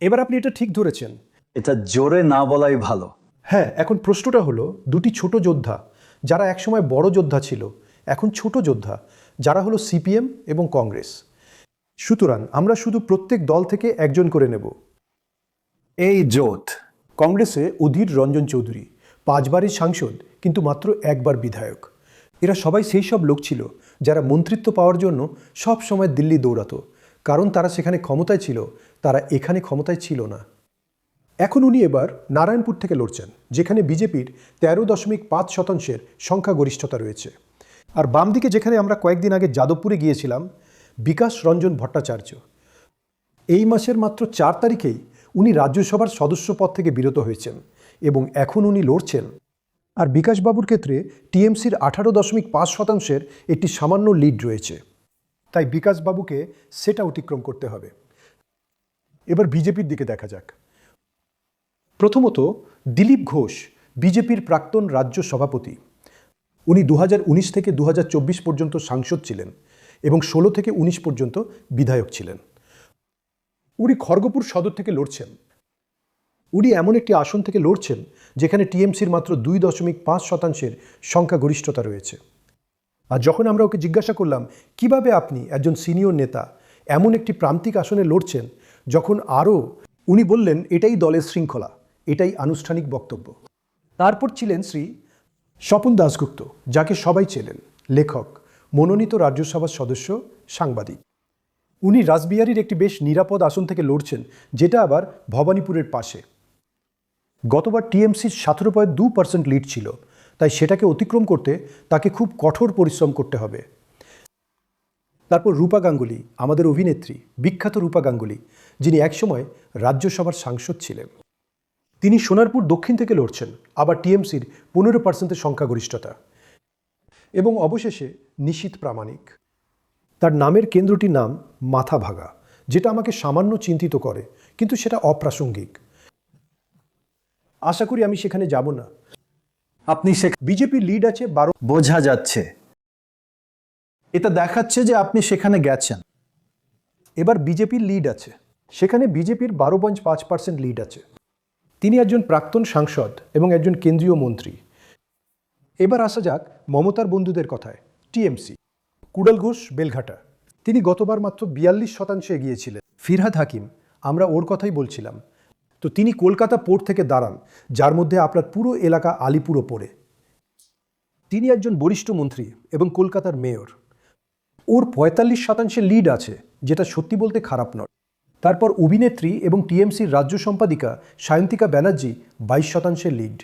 এবার আপনি এটা ঠিক ধরেছেন। এটা জোরে না বলাই ভালো। হ্যাঁ, এখন প্রশ্নটা হলো দুটি ছোট যোদ্ধা যারা একসময় বড় যোদ্ধা ছিল এখন ছোট যোদ্ধা, যারা হলো সিপিএম এবং কংগ্রেস। সুতরাং আমরা শুধু প্রত্যেক দল থেকে একজন করে নেব। এই জোট। কংগ্রেসে অধীর রঞ্জন চৌধুরী 5 বারের সাংসদ, কিন্তু মাত্র 1 বার বিধায়ক। এরা সবাই সেই সব লোক ছিল যারা মন্ত্রিত্ব পাওয়ার জন্য সব সময় দিল্লি দৌড়াতো, কারণ তারা সেখানে ক্ষমতায় ছিল, তারা এখানে ক্ষমতায় ছিল না। এখন উনি এবার নারায়ণপুর থেকে লড়ছেন, যেখানে বিজেপির 13.5% সংখ্যাগরিষ্ঠতা রয়েছে। আর বাম দিকে যেখানে আমরা কয়েকদিন আগে যাদবপুরে গিয়েছিলাম, বিকাশ রঞ্জন ভট্টাচার্য এই মাসের মাত্র 4 তারিখেই উনি রাজ্যসভার সদস্য পদ থেকে বিরত হয়েছেন এবং এখন উনি লড়ছেন। আর বিকাশবাবুর ক্ষেত্রে টিএমসির 18.5% একটি সামান্য লিড রয়েছে, তাই বিকাশবাবুকে সেটা অতিক্রম করতে হবে। এবার বিজেপির দিকে দেখা যাক। প্রথমত দিলীপ ঘোষ, বিজেপির প্রাক্তন রাজ্য সভাপতি। উনি 2019 থেকে 2024 পর্যন্ত সাংসদ ছিলেন এবং 16 থেকে 19 পর্যন্ত বিধায়ক ছিলেন। উনি খড়গপুর সদর থেকে লড়ছেন। উনি এমন একটি আসন থেকে লড়ছেন যেখানে টিএমসির মাত্র 2.5% সংখ্যাগরিষ্ঠতা রয়েছে। আর যখন আমরা ওকে জিজ্ঞাসা করলাম কিভাবে আপনি একজন সিনিয়র নেতা এমন একটি প্রান্তিক আসনে লড়ছেন, যখন উনি বললেন এটাই দলের শৃঙ্খলা, এটাই আনুষ্ঠানিক বক্তব্য। তারপর ছিলেন শ্রী স্বপন দাশগুপ্ত, যাকে সবাই চেনেন, লেখক, মনোনীত রাজ্যসভার সদস্য, সাংবাদিক। উনি রাসবিহারীর একটি বেশ নিরাপদ আসন থেকে লড়ছেন, যেটা আবার ভবানীপুরের পাশে। গতবার টিএমসির 17.2% লিড ছিল, তাই সেটাকে অতিক্রম করতে তাকে খুব কঠোর পরিশ্রম করতে হবে। তারপর রূপা গাঙ্গুলি, আমাদের অভিনেত্রী, বিখ্যাত রূপা গাঙ্গুলি, যিনি একসময় রাজ্যসভার সাংসদ ছিলেন। তিনি সোনারপুর দক্ষিণ থেকে লড়ছেন, আবার টিএমসির 15% সংখ্যাগরিষ্ঠতা। এবং অবশেষে নিশীথ প্রামাণিক, তার নামের কেন্দ্রটির নাম মাথাভাঙা, যেটা আমাকে সামান্য চিন্তিত করে, কিন্তু সেটা অপ্রাসঙ্গিক। আশা করি আমি সেখানে যাব না। আপনি বিজেপির লিড আছে 12। বোঝা যাচ্ছে, এটা দেখাচ্ছে যে আপনি সেখানে গেছেন। এবার বিজেপির লিড আছে, সেখানে বিজেপির 12.5% লিড আছে। তিনি একজন প্রাক্তন সাংসদ এবং একজন কেন্দ্রীয় মন্ত্রী। এবার আসা যাক মমতার বন্ধুদের কথায়, টিএমসি। কুড়াল ঘোষ, বেলঘাটা, তিনি গতবার মাত্র 42% এগিয়েছিলেন। ফিরহাদ হাকিম, আমরা ওর কথাই বলছিলাম। তো তিনি কলকাতা পোর্ট থেকে দাঁড়ান, যার মধ্যে আপনার পুরো এলাকা আলিপুরও পড়ে। তিনি একজন বরিষ্ঠ মন্ত্রী এবং কলকাতার মেয়র। ওর 45% লিড আছে, যেটা সত্যি বলতে খারাপ নয়। তারপর অভিনেত্রী এবং টিএমসির রাজ্য সম্পাদিকা সায়ন্তিকা ব্যানার্জি 22% লিড।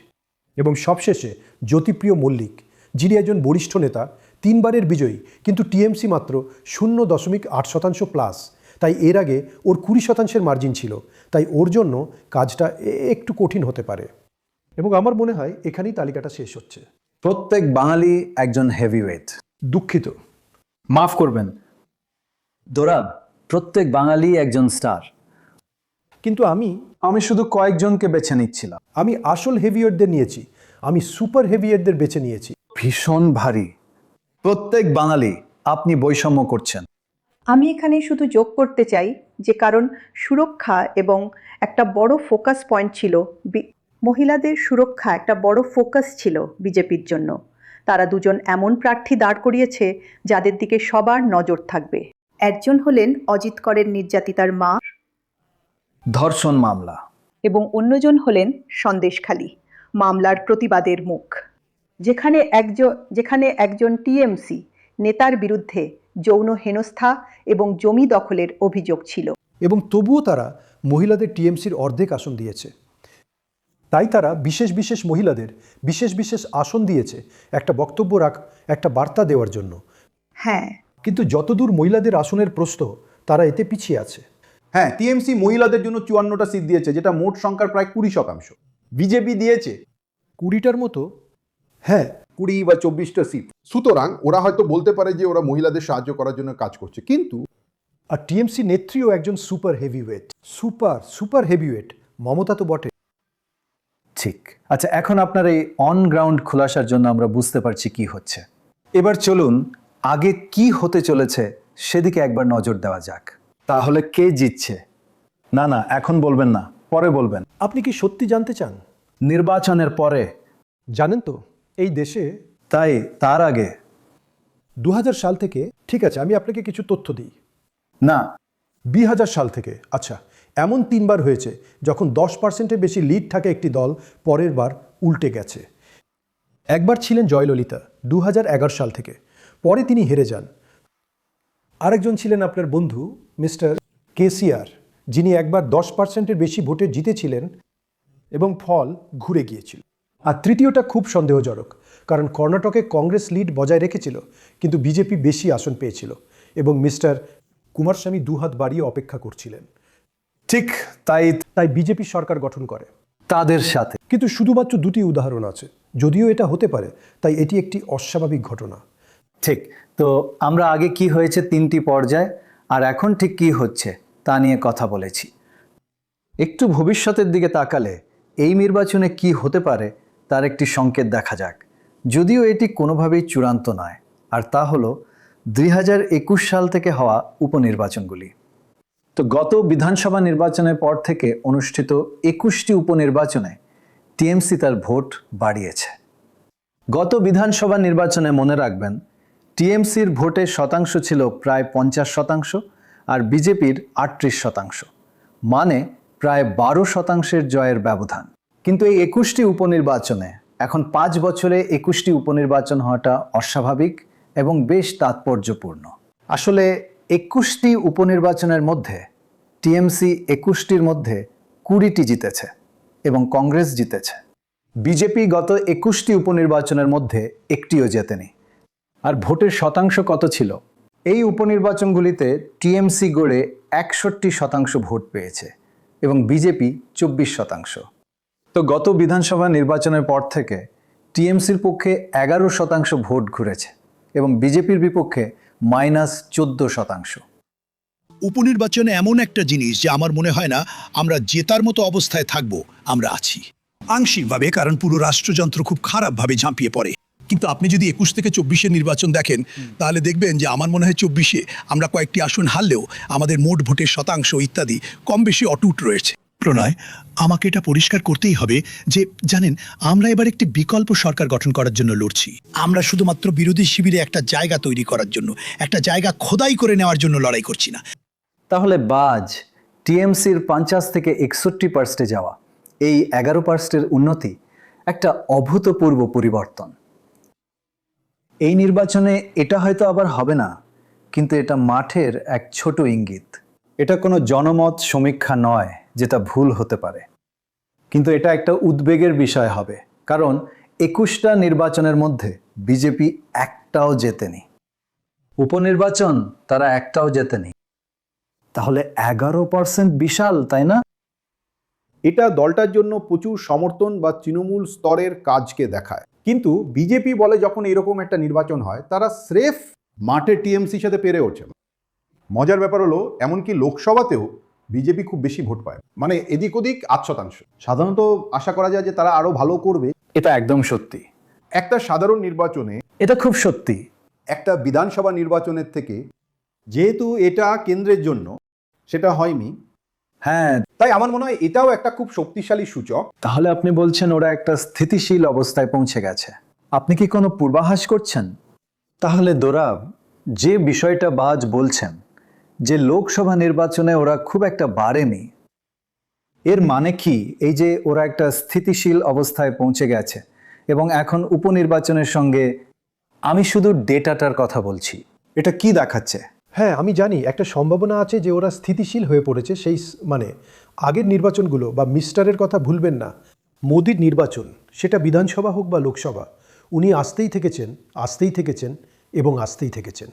এবং সবশেষে জ্যোতিপ্রিয় মল্লিক, যিনি একজন বরিষ্ঠ নেতা, 3 বারের বিজয়ী, কিন্তু টিএমসি মাত্র 0.8% প্লাস। তাই এর আগে ওর 20% মার্জিন ছিল, তাই ওর জন্য কাজটা একটু কঠিন হতে পারে। এবং আমার মনে হয় এখানেই তালিকাটা শেষ হচ্ছে। প্রত্যেক বাঙালি একজন হেভিওয়েট। দুঃখিত, মাফ করবেন দোরাব, প্রত্যেক বাঙালি একজন স্টার। কিন্তু আমি শুধু কয়েকজনকে বেছে নিচ্ছিলাম। আমি আসল হেভিওয়েটদের নিয়েছি, আমি সুপার হেভিওয়েটদের বেছে নিয়েছি। ভীষণ ভারী। প্রত্যেক বাঙালি, আপনি বৈষম্য করছেন। আমি এখানে শুধু যোগ করতে চাই যে কারণ সুরক্ষা এবং একটা বড় ফোকাস পয়েন্ট ছিল, মহিলাদের সুরক্ষা একটা বড় ফোকাস ছিল বিজেপির জন্য। তারা দুজন এমন প্রার্থী দাঁড় করিয়েছে যাদের দিকে সবার নজর থাকবে। একজন হলেন অজিত করের নির্যাতিতার মা, ধর্ষণ মামলা, এবং অন্যজন হলেন সন্দেশখালী, মামলার প্রতিবাদের মুখ, যেখানে একজন টিএমসি নেতার বিরুদ্ধে যৌন হেনস্থা এবং জমি দখলের অভিযোগ ছিল। এবং তবুও তারা মহিলাদের টিএমসির অর্ধেক আসন দিয়েছে। তাই তারা বিশেষ বিশেষ মহিলাদের বিশেষ বিশেষ আসন দিয়েছে একটা বক্তব্য একটা বার্তা দেওয়ার জন্য। হ্যাঁ, কিন্তু যতদূর মহিলাদের আসনের প্রশ্ন, তারা এতে পিছিয়ে আছে। হ্যাঁ, টিএমসি মহিলাদের জন্য 54টা সিট দিয়েছে, যেটা মোট সংখ্যার প্রায় 20%। বিজেপি দিয়েছে 20টার মতো, হ্যাঁ 20 বা 24টা সিট। সুতরাং ওরা হয়তো বলতে পারে যে ওরা মহিলাদের সাহায্য করার জন্য কাজ করছে, কিন্তু আর টিএমসি নেত্রীও একজন super heavyweight. Super heavyweight Mamata তো বটে। ঠিক। আচ্ছা, এখন আপনার এই অন গ্রাউন্ড খোলাসার জন্য আমরা বুঝতে পারছি কি হচ্ছে। এবার চলুন আগে কি হতে চলেছে সেদিকে একবার নজর দেওয়া যাক। তাহলে কে জিতছে? না, এখন বলবেন না, পরে বলবেন। আপনি কি সত্যি জানতে চান? নির্বাচনের পরে। জানেন তো এই দেশে, তাই তার আগে 2000 সাল থেকে, ঠিক আছে আমি আপনাকে কিছু তথ্য দিই। না, 2000 সাল থেকে, আচ্ছা, এমন 3 বার হয়েছে যখন 10%-এর বেশি লিড থাকে একটি দল, পরের বার উল্টে গেছে। একবার ছিলেন জয়ললিতা 2011 সাল থেকে, পরে তিনি হেরে যান। আরেকজন ছিলেন আপনার বন্ধু মিস্টার কেসিআর, যিনি একবার 10%-এর বেশি ভোটে জিতেছিলেন এবং ফল ঘুরে গিয়েছিল। আর তৃতীয়টা খুব সন্দেহজনক, কারণ কর্ণাটকে কংগ্রেস লিড বজায় রেখেছিল, কিন্তু বিজেপি বেশি আসন পেয়েছিল এবং মিস্টার কুমারস্বামী 2 হাত বাড়িয়ে অপেক্ষা করছিলেন। ঠিক তাই বিজেপি সরকার গঠন করে তাদের সাথে। কিন্তু শুধুমাত্র 2টি উদাহরণ আছে, যদিও এটা হতে পারে, তাই এটি একটি অস্বাভাবিক ঘটনা। ঠিক। তো আমরা আগে কি হয়েছে 3টি পর্যায়, আর এখন ঠিক কি হচ্ছে তা নিয়ে কথা বলেছি। একটু ভবিষ্যতের দিকে তাকালে এই নির্বাচনে কি হতে পারে তার একটি সংকেত দেখা যাক, যদিও এটি কোনোভাবেই চূড়ান্ত নয়। আর তা হলো 2021 সাল থেকে হওয়া উপনির্বাচনগুলি। তো গত বিধানসভা নির্বাচনের পর থেকে অনুষ্ঠিত 21টি উপনির্বাচনে টিএমসি তার ভোট বাড়িয়েছে। গত বিধানসভা নির্বাচনে মনে রাখবেন, টিএমসির ভোটের শতাংশ ছিল প্রায় 50% আর বিজেপির 38%, মানে প্রায় 12% জয়ের ব্যবধান। কিন্তু এই 21টি উপনির্বাচনে এখন 5 বছরে 21টি উপনির্বাচন হওয়াটা অস্বাভাবিক এবং বেশ তাৎপর্যপূর্ণ। আসলে 21টি উপনির্বাচনের মধ্যে টিএমসি 21টির মধ্যে 20টি জিতেছে এবং কংগ্রেস জিতেছে। বিজেপি গত 21টি উপনির্বাচনের মধ্যে একটিও জেতেনি। আর ভোটের শতাংশ কত ছিল? এই উপনির্বাচনগুলিতে টিএমসি গড়ে 61% ভোট পেয়েছে এবং বিজেপি 24%। তো গত বিধানসভা নির্বাচনের পর থেকে টিএমসির পক্ষে 11% ভোট ঘুরেছে এবং বিজেপির বিপক্ষে -14%। উপনির্বাচনে এমন একটা জিনিস যে আমার মনে হয় না আমরা জেতার মতো অবস্থায় থাকব। আমরা আছি আংশিকভাবে, কারণ পুরো রাষ্ট্রযন্ত্র খুব খারাপভাবে ঝাঁপিয়ে পড়ে। কিন্তু আপনি যদি 21 থেকে 24-এর নির্বাচন দেখেন তাহলে দেখবেন যে আমার মনে হয় 24-এ আমরা কয়েকটি আসন হারলেও আমাদের মোট ভোটের শতাংশ ইত্যাদি কম বেশি অটুট রয়েছে। প্রণয়, আমাকে এটা পরিষ্কার করতেই হবে যে জানেন, আমরা এবার একটি বিকল্প সরকার গঠন করার জন্য লড়ছি। আমরা শুধুমাত্র বিরোধী শিবিরে একটা জায়গা তৈরি করার জন্য, একটা জায়গা খোদাই করে নেওয়ার জন্য লড়াই করছি না। তাহলে বাজ টিএমসির 50 থেকে 61% যাওয়া, এই 11%-এর উন্নতি একটা অভূতপূর্ব পরিবর্তন। এই নির্বাচনে এটা হয়তো আবার হবে না, কিন্তু এটা মাঠের এক ছোট ইঙ্গিত। এটা কোনো জনমত সমীক্ষা নয় যেটা ভুল হতে পারে, কিন্তু এটা একটা উদ্বেগের বিষয় হবে, কারণ 21টা নির্বাচনের মধ্যে বিজেপি একটাও জেতেনি। উপনির্বাচন তারা একটাও জেতেনি। তাহলে 11% বিশাল, তাই না? এটা দলটার জন্য প্রচুর সমর্থন বা তৃণমূল স্তরের কাজকে দেখায়। কিন্তু বিজেপি বলে যখন এরকম একটা নির্বাচন হয় তারা স্রেফ মাঠে টিএমসির সাথে পেরে ওঠে না। মজার ব্যাপার হলো এমনকি লোকসভাতেও বিজেপি খুব বেশি ভোট পায়, মানে এদিক ওদিক 8%। সাধারণত আশা করা যায় যে তারা আরো ভালো করবে। এটা একদম সত্যি। একটা সাধারণ নির্বাচনে এটা খুব সত্যি। একটা বিধানসভা নির্বাচনের থেকে, যেহেতু এটা কেন্দ্রের জন্য, সেটা হয়নি। হ্যাঁ, তাই আমার মনে হয় এটাও একটা খুব শক্তিশালী সূচক। তাহলে আপনি বলছেন ওরা একটা স্থিতিশীল অবস্থায় পৌঁছে গেছে। আপনি কি কোনো পূর্বাভাস করছেন? তাহলে দোরাব, যে বিষয়টা বাজ বলছেন যে লোকসভা নির্বাচনে ওরা খুব একটা বাড়েনি, এর মানে কি এই যে ওরা একটা স্থিতিশীল অবস্থায় পৌঁছে গেছে এবং এখন উপনির্বাচনের সঙ্গে, আমি শুধু ডেটাটার কথা বলছি, এটা কি দেখাচ্ছে? হ্যাঁ, আমি জানি একটা সম্ভাবনা আছে যে ওরা স্থিতিশীল হয়ে পড়েছে। সেই মানে আগের নির্বাচনগুলো বা মিস্টারের কথা ভুলবেন না। মোদির নির্বাচন, সেটা বিধানসভা হোক বা লোকসভা, উনি আসতেই থেকেছেন এবং আসতেই থেকেছেন।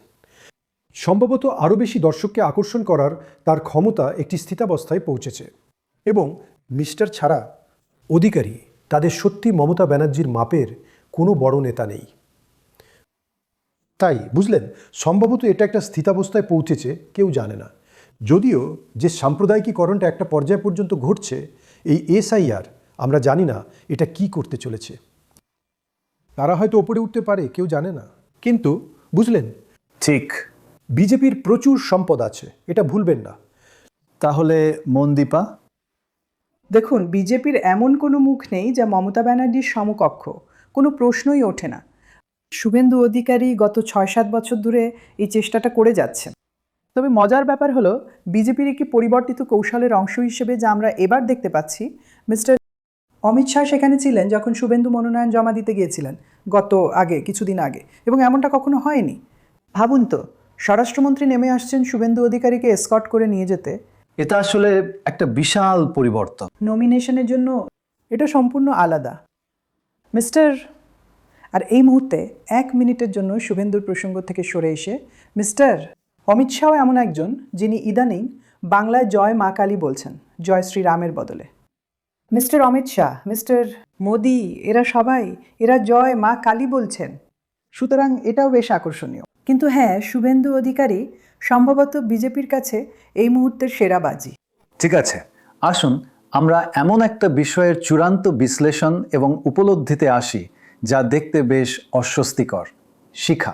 সম্ভবত আরও বেশি দর্শককে আকর্ষণ করার তার ক্ষমতা একটি স্থিতাবস্থায় পৌঁছেছে। এবং মিস্টার ছাড়া অধিকারী, তাদের সত্যি মমতা ব্যানার্জির মাপের কোনো বড় নেতা নেই। তাই বুঝলেন, সম্ভবত এটা একটা স্থিতাবস্থায় পৌঁছেছে, কেউ জানে না। যদিও যে সাম্প্রদায়িকীকরণটা একটা পর্যায় পর্যন্ত ঘটছে, এই এসআইআর, আমরা জানি না এটা কি করতে চলেছে। তারা হয়তো ওপরে উঠতে পারে, কেউ জানে না। কিন্তু বুঝলেন, ঠিক, বিজেপির প্রচুর সম্পদ আছে, এটা ভুলবেন না। তাহলে মনদীপা? দেখুন, বিজেপির এমন কোনো মুখ নেই যা মমতা ব্যানার্জির সমকক্ষ, কোনো প্রশ্নই ওঠে না। শুভেন্দু অধিকারী গত 6-7 বছর ধরে এই চেষ্টাটা করে যাচ্ছেন। তবে মজার ব্যাপার হলো, বিজেপির একটি পরিবর্তিত কৌশলের অংশ হিসেবে যা আমরা এবার দেখতে পাচ্ছি, মিস্টার অমিত শাহ সেখানে ছিলেন যখন শুভেন্দু মনোনয়ন জমা দিতে গিয়েছিলেন কিছুদিন আগে, এবং এমনটা কখনো হয়নি। ভাবুন তো, স্বরাষ্ট্রমন্ত্রী নেমে আসছেন শুভেন্দু অধিকারীকে এসকর্ট করে নিয়ে যেতে। এটা আসলে একটা বিশাল পরিবর্তন। নমিনেশনের জন্য এটা সম্পূর্ণ আলাদা, মিস্টার। আর এই মুহূর্তে 1 মিনিটের জন্য শুভেন্দুর প্রসঙ্গ থেকে সরে এসে, মিস্টার অমিত শাহ এমন একজন যিনি ইদানিং বাংলায় জয় মা কালী বলছেন, জয় শ্রীরামের বদলে। মিস্টার অমিত শাহ, মিস্টার মোদি, এরা জয় মা কালী বলছেন। সুতরাং এটাও বেশ আকর্ষণীয়। কিন্তু হ্যাঁ, শুভেন্দু অধিকারী সম্ভবত বিজেপির কাছে এই মুহূর্তের সেরা বাজি। ঠিক আছে, আসুন আমরা এমন একটা বিষয়ের চূড়ান্ত বিশ্লেষণ এবং উপলব্ধিতে আসি যা দেখতে বেশ অস্বস্তিকর। শিখা,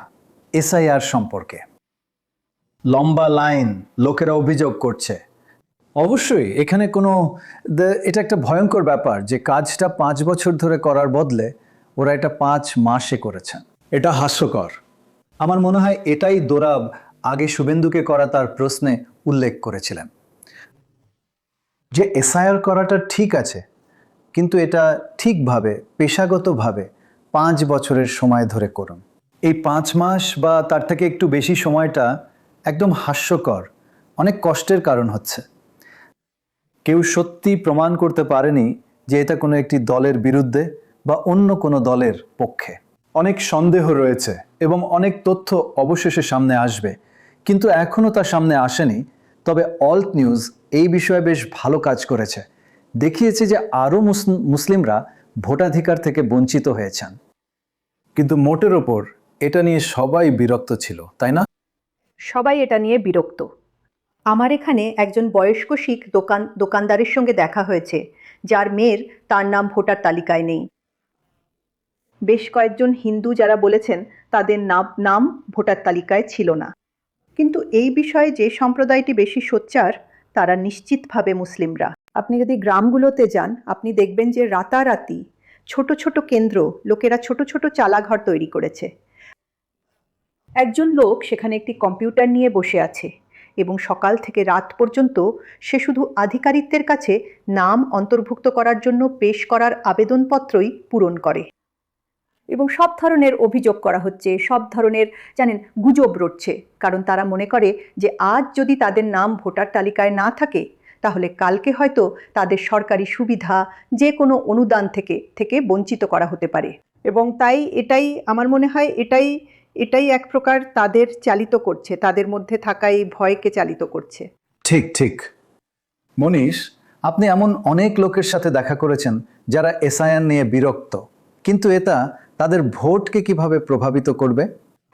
এসআইআর সম্পর্কে লম্বা লাইন, লোকেরা অভিযোগ করছে। অবশ্যই এখানে এটা একটা ভয়ঙ্কর ব্যাপার যে কাজটা 5 বছর ধরে করার বদলে ওরা এটা 5 মাসে করেছেন। এটা হাস্যকর। আমার মনে হয় এটাই দোরাব আগে শুভেন্দুকে করা তার প্রশ্নে উল্লেখ করেছিলেন, যে এসআইআর করাটা ঠিক আছে, কিন্তু এটা ঠিকভাবে, পেশাগতভাবে 5 বছরের সময় ধরে করুন। এই 5 মাস বা তার থেকে একটু বেশি সময়টা একদম হাস্যকর, অনেক কষ্টের কারণ হচ্ছে। কেউ সত্যি প্রমাণ করতে পারেনি যে এটা কোনো একটি দলের বিরুদ্ধে বা অন্য কোনো দলের পক্ষে। অনেক সন্দেহ রয়েছে এবং অনেক তথ্য অবশেষে সামনে আসবে, কিন্তু এখনও তা সামনে আসেনি। তবে অল্ট নিউজ এই বিষয়ে বেশ ভালো কাজ করেছে, দেখিয়েছে যে আরও মুসলিমরা ভোটাধিকার থেকে বঞ্চিত হয়েছেন। কিন্তু মোটের ওপর এটা নিয়ে সবাই বিরক্ত ছিল, তাই না? সবাই এটা নিয়ে বিরক্ত। আমার এখানে একজন বয়স্ক শিখ দোকানদারের সঙ্গে দেখা হয়েছে, যার মেয়ের তার নাম ভোটার তালিকায় নেই। বেশ কয়েকজন হিন্দু যারা বলেছেন তাদের নাম ভোটার তালিকায় ছিল না। কিন্তু এই বিষয়ে যে সম্প্রদায়টি বেশি সোচ্চার তারা নিশ্চিতভাবে মুসলিমরা। আপনি যদি গ্রামগুলোতে যান, আপনি দেখবেন যে রাতারাতি ছোট ছোট কেন্দ্র, লোকেরা ছোট ছোট চালাঘর তৈরি করেছে। একজন লোক সেখানে একটি কম্পিউটার নিয়ে বসে আছে এবং সকাল থেকে রাত পর্যন্ত সে শুধু আধিকারিকদের কাছে নাম অন্তর্ভুক্ত করার জন্য পেশ করার আবেদনপত্রই পূরণ করে। এবং সব ধরনের অভিযোগ করা হচ্ছে, সব ধরনের গুজব রটছে, কারণ তারা মনে করে যে আজ যদি তাদের নাম ভোটার তালিকায় না থাকে তাহলে কালকে হয়তো তাদের সরকারি সুবিধা, যে কোনো অনুদান থেকে বঞ্চিত করা হতে পারে। এবং তাই এটাই আমার মনে হয় এটাই এক প্রকার তাদের চালিত করছে, তাদের মধ্যে থাকা এই ভয়কে চালিত করছে। ঠিক ঠিক। মনীষ, আপনি এমন অনেক লোকের সাথে দেখা করেছেন যারা এসআইআর নিয়ে বিরক্ত, কিন্তু এটা তাদের ভোটকে কিভাবে প্রভাবিত করবে?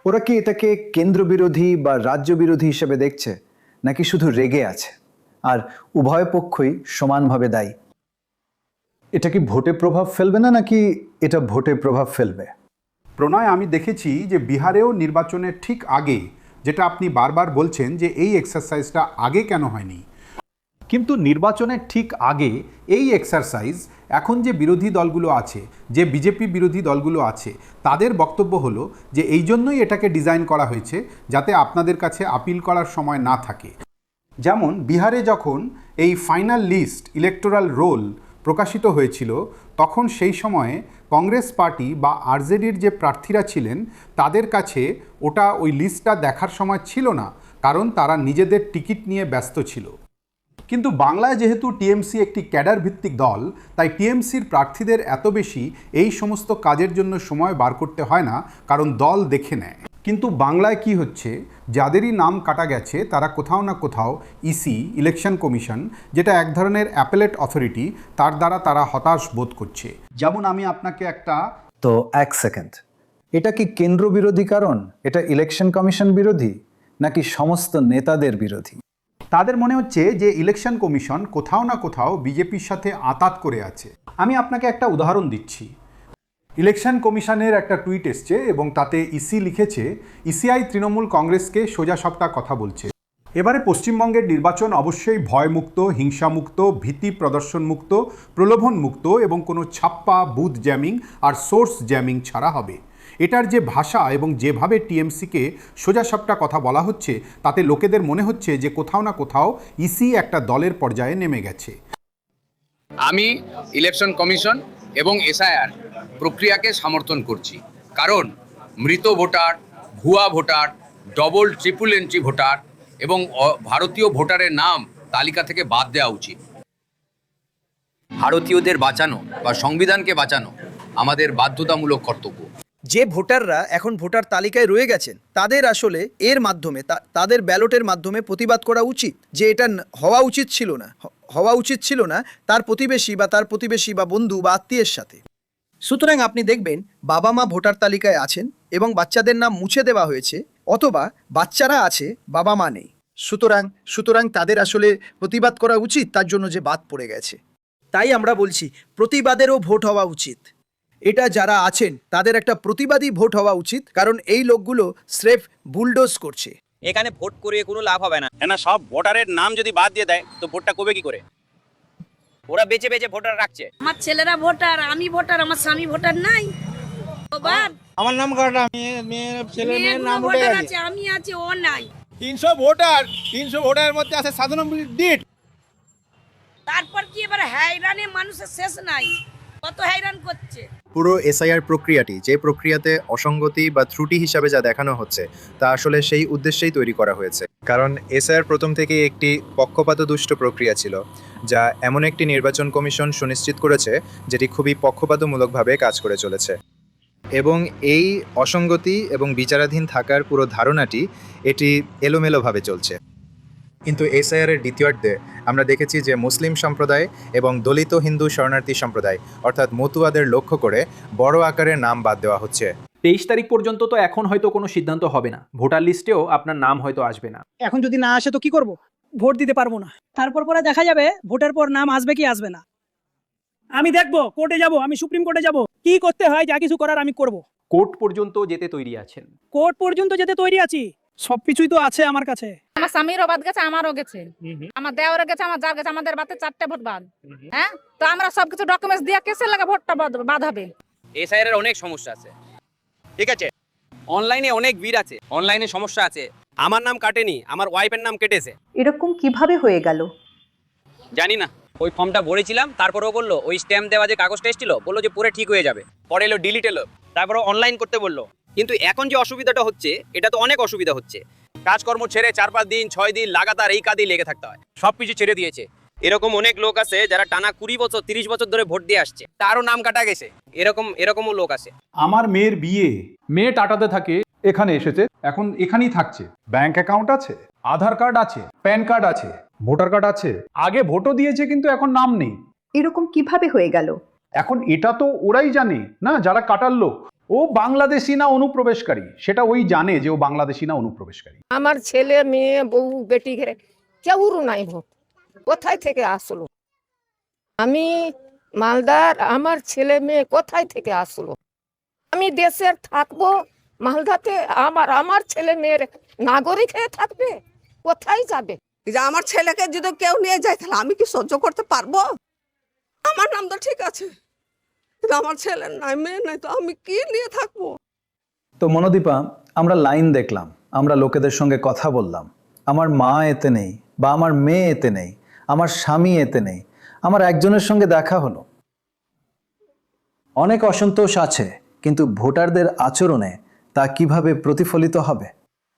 ওরা কি এটাকে কেন্দ্র বিরোধী বা রাজ্য বিরোধী হিসেবে দেখছে, নাকি শুধু রেগে আছে আর উভয় পক্ষই সমানভাবে দায়ী? এটা কি ভোটে প্রভাব ফেলবে না, নাকি এটা ভোটে প্রভাব ফেলবে? প্রণয়, আমি দেখেছি যে বিহারেও নির্বাচনের ঠিক আগে, যেটা আপনি বারবার বলছেন যে এই এক্সারসাইজটা আগে কেন হয়নি, কিন্তু নির্বাচনের ঠিক আগে এই এক্সারসাইজ এখন যে বিরোধী দলগুলো আছে, যে বিজেপি বিরোধী দলগুলো আছে, তাদের বক্তব্য হলো যে এই জন্যই এটাকে ডিজাইন করা হয়েছে যাতে আপনাদের কাছে আপিল করার সময় না থাকে। যেমন বিহারে যখন এই ফাইনাল লিস্ট ইলেকটোরাল রোল প্রকাশিত হয়েছিল, তখন সেই সময়ে কংগ্রেস পার্টি বা আরজেডির যে প্রার্থীরা ছিলেন তাদের কাছে ওই লিস্টটা দেখার সময় ছিল না, কারণ তারা নিজেদের টিকিট নিয়ে ব্যস্ত ছিল। কিন্তু বাংলায় যেহেতু টিএমসি একটি ক্যাডার ভিত্তিক দল, তাই টিএমসির প্রার্থীদের এত বেশি এই সমস্ত কাজের জন্য সময় বার করতে হয় না, কারণ দল দেখে নেয়। কিন্তু বাংলায় কি হচ্ছে, যাদেরই নাম কাটা গেছে তারা কোথাও না কোথাও ইসি, ইলেকশন কমিশন, যেটা এক ধরনের অ্যাপেলেট অথরিটি, তার দ্বারা তারা হতাশ বোধ করছে। যেমন আমি আপনাকে একটা তো এক সেকেন্ড, এটা কি কেন্দ্র বিরোধী কারণ? এটা ইলেকশন কমিশন বিরোধী, নাকি সমস্ত নেতাদের বিরোধী? তাদের মনে হচ্ছে যে ইলেকশন কমিশন কোথাও না কোথাও বিজেপির সাথে আঁতাত করে আছে। আমি আপনাকে একটা উদাহরণ দিচ্ছি। ইলেকশন কমিশনের একটা টুইট এসছে এবং তাতে ইসি লিখেছে, ইসিআই তৃণমূল কংগ্রেসকে সোজাসাপটা কথা বলছে। এবারে পশ্চিমবঙ্গের নির্বাচন অবশ্যই ভয়মুক্ত, হিংসামুক্ত, ভীতি প্রদর্শনমুক্ত, প্রলোভনমুক্ত এবং কোনো ছাপ্পা, বুথ জ্যামিং আর সোর্স জ্যামিং ছাড়া হবে। এটার যে ভাষা এবং যেভাবে টিএমসিকে সোজাসাপটা কথা বলা হচ্ছে, তাতে লোকেদের মনে হচ্ছে যে কোথাও না কোথাও ইসি একটা দলের পর্যায়ে নেমে গেছে। আমি ইলেকশন কমিশন এবং এসআইআর প্রক্রিয়াকে সমর্থন করছি, কারণ মৃত ভোটার, ভুয়া voter, double triple entry voter এবং ভারতীয় ভোটারের নাম তালিকা থেকে বাদ দেওয়া উচিত। ভারতীয়দের বাঁচানো বা সংবিধানকে বাঁচানো আমাদের বাধ্যতামূলক কর্তব্য। যে ভোটাররা এখন ভোটার তালিকায় রয়ে গেছেন তাদের আসলে এর মাধ্যমে তাদের ব্যালটের মাধ্যমে প্রতিবাদ করা উচিত যে এটা হওয়া উচিত ছিল না তার প্রতিবেশী বা বন্ধু বা আত্মীয়ের সাথে। সুতরাং আপনি দেখবেন বাবা মা ভোটার তালিকায় আছেন এবং বাচ্চাদের নাম মুছে দেওয়া হয়েছে, অথবা বাচ্চারা আছে বাবা মা নেই। সুতরাং তাদের আসলে প্রতিবাদ করা উচিত তার জন্য যে বাদ পড়ে গেছে। তাই আমরা বলছি প্রতিবাদেরও ভোট হওয়া উচিত। এটা যারা আছেন তাদের একটা প্রতিবাদী ভোট হওয়া উচিত, কারণ এই লোকগুলো স্রেফ বুলডোজ করছে। এখানে ভোট করে কোনো লাভ হবে না। না, সব ভোটারের নাম যদি বাদ দিয়ে দেয় তো ভোটটা করবে কি করে? ওরা বেঁচে বেঁচে ভোটার রাখছে। আমার ছেলেরা ভোটার, আমি ভোটার, আমার স্বামী ভোটার নাই। আমার নাম কাটা, ছেলের নাম উঠে গেছে, আমি আছি, ও নাই। 300 ভোটারের মধ্যে আছে 97 ডিট। তারপর কি এবার হাইরানে মানুষের শেষ নাই, কত হাইরান করছে। পুরো এসআইআর প্রক্রিয়াটি, যে প্রক্রিয়াতে অসঙ্গতি বা ত্রুটি হিসাবে যা দেখানো হচ্ছে, তা আসলে সেই উদ্দেশ্যেই তৈরি করা হয়েছে। কারণ এসআইআর প্রথম থেকেই একটি পক্ষপাতদুষ্ট প্রক্রিয়া ছিল, যা এমন একটি নির্বাচন কমিশন সুনিশ্চিত করেছে যেটি খুবই পক্ষপাতমূলকভাবে কাজ করে চলেছে। এবং এই অসঙ্গতি এবং বিচারাধীন থাকার পুরো ধারণাটি এটি এলোমেলোভাবে চলছে। কিন্তু এসআইআরের দ্বিতীয়ার্ধে আমরা দেখেছি যে মুসলিম সম্প্রদায় এবং দলিত হিন্দু শরণার্থী সম্প্রদায় অর্থাৎ মতুয়াদের লক্ষ্য করে বড় আকারে নাম বাদ দেওয়া হচ্ছে। 23 তারিখ পর্যন্ত তো এখন হয়তো কোনো সিদ্ধান্ত হবে না, ভোটার লিস্টেও আপনার নাম হয়তো আসবে না। এখন যদি না আসে তো কি করব? ভোট দিতে পারবো না। তারপর পরে দেখা যাবে ভোটের পর নাম আসবে কি আসবে না। আমি দেখবো, কোর্টে যাব, আমি সুপ্রিম কোর্টে যাব, কি করতে হয় যা কিছু করার আমি করব। কোর্ট পর্যন্ত যেতে তৈরি আছেন? কোর্ট পর্যন্ত যেতে তৈরি আছি, সবকিছুই তো আছে আমার কাছে। আমার স্বামীরও বাদ গেছে, আমারও গেছে, আমার দেওয়ারও গেছে, আমার যার গেছে, আমাদের বাতে 4টে ভোট বাদ। হ্যাঁ, তো আমরা সবকিছু ডকুমেন্টস দিয়ে কেসের লাগা ভোটটা বাদ হবে। এসআইআর এর অনেক সমস্যা আছে, ঠিক আছে? অনলাইনে অনেক ভিড় আছে, অনলাইনে সমস্যা আছে। আমার নাম কাটেনি, আমার ওয়াইফের নাম কেটেছে। এরকম কিভাবে হয়ে গেল? জানি না, ওই ফর্মটা ভরেছিলাম, তারপরেও বললো ওই স্ট্যাম্প দেওয়া যে কাগজটা এসেছিল বললো যে পরে ঠিক হয়ে যাবে, পরে এলো ডিলিট এলো, তারপরে অনলাইন করতে বললো। কিন্তু এখন যে অসুবিধাটা হচ্ছে, এটা তো অনেক অসুবিধা হচ্ছে। কাজকর্ম ছেড়ে 4-5 দিন 6 দিন লাগাতার এই কাজেই লেগে থাকতে হয়, সবকিছু ছেড়ে দিয়েছে। এরকম অনেক লোক আছে যারা টানা 20 বছর 30 বছর ধরে ভোট দিয়ে আসছে, তারও নাম কাটা গেছে। এরকমও লোক আছে। আমার মেয়ের বিয়ে, মেয়ে টাটাতে থাকে, এখানে এসেছে, এখন এখানেই থাকছে। ব্যাংক অ্যাকাউন্ট আছে, আধার কার্ড আছে, প্যান কার্ড আছে, ভোটার কার্ড আছে, আগে ভোটও দিয়েছে কিন্তু এখন নাম নেই। এরকম কিভাবে হয়ে গেল? এখন এটা তো ওরাই জানে না, যারা কাটার লোক। ও বাংলাদেশি না অনুপ্রবেশকারী সেটা ওই জানে যে ও বাংলাদেশি না অনুপ্রবেশকারী। আমার ছেলে মেয়ে বউ বেটি ঘরে কেউরও নাই ভোট, কোথায় থেকে আসলো? আমি মালদার, আমার ছেলে মেয়ে কোথায় থেকে আসলো? আমি দেশের থাকবো মালদাতে, আমার ছেলে মেয়ের নাগরিক হয়ে থাকবে, কোথায় যাবে? যে আমার ছেলেকে যদি কেউ নিয়ে যায় তাহলে আমি কি সহ্য করতে পারবো? আমার নাম তো ঠিক আছে, কিন্তু আমার ছেলের নাই, মেয়ে নাই, তো আমি কি নিয়ে থাকবো? তো মনোদীপা, আমরা লাইন দেখলাম, আমরা লোকেদের সঙ্গে কথা বললাম, আমার মা এতে নেই বা আমার মেয়ে এতে নেই, আমার স্বামী এতে নেই, আমার একজনের সঙ্গে দেখা হলো। অনেক অসন্তোষ আছে, কিন্তু ভোটারদের আচরণে তা কিভাবে প্রতিফলিত হবে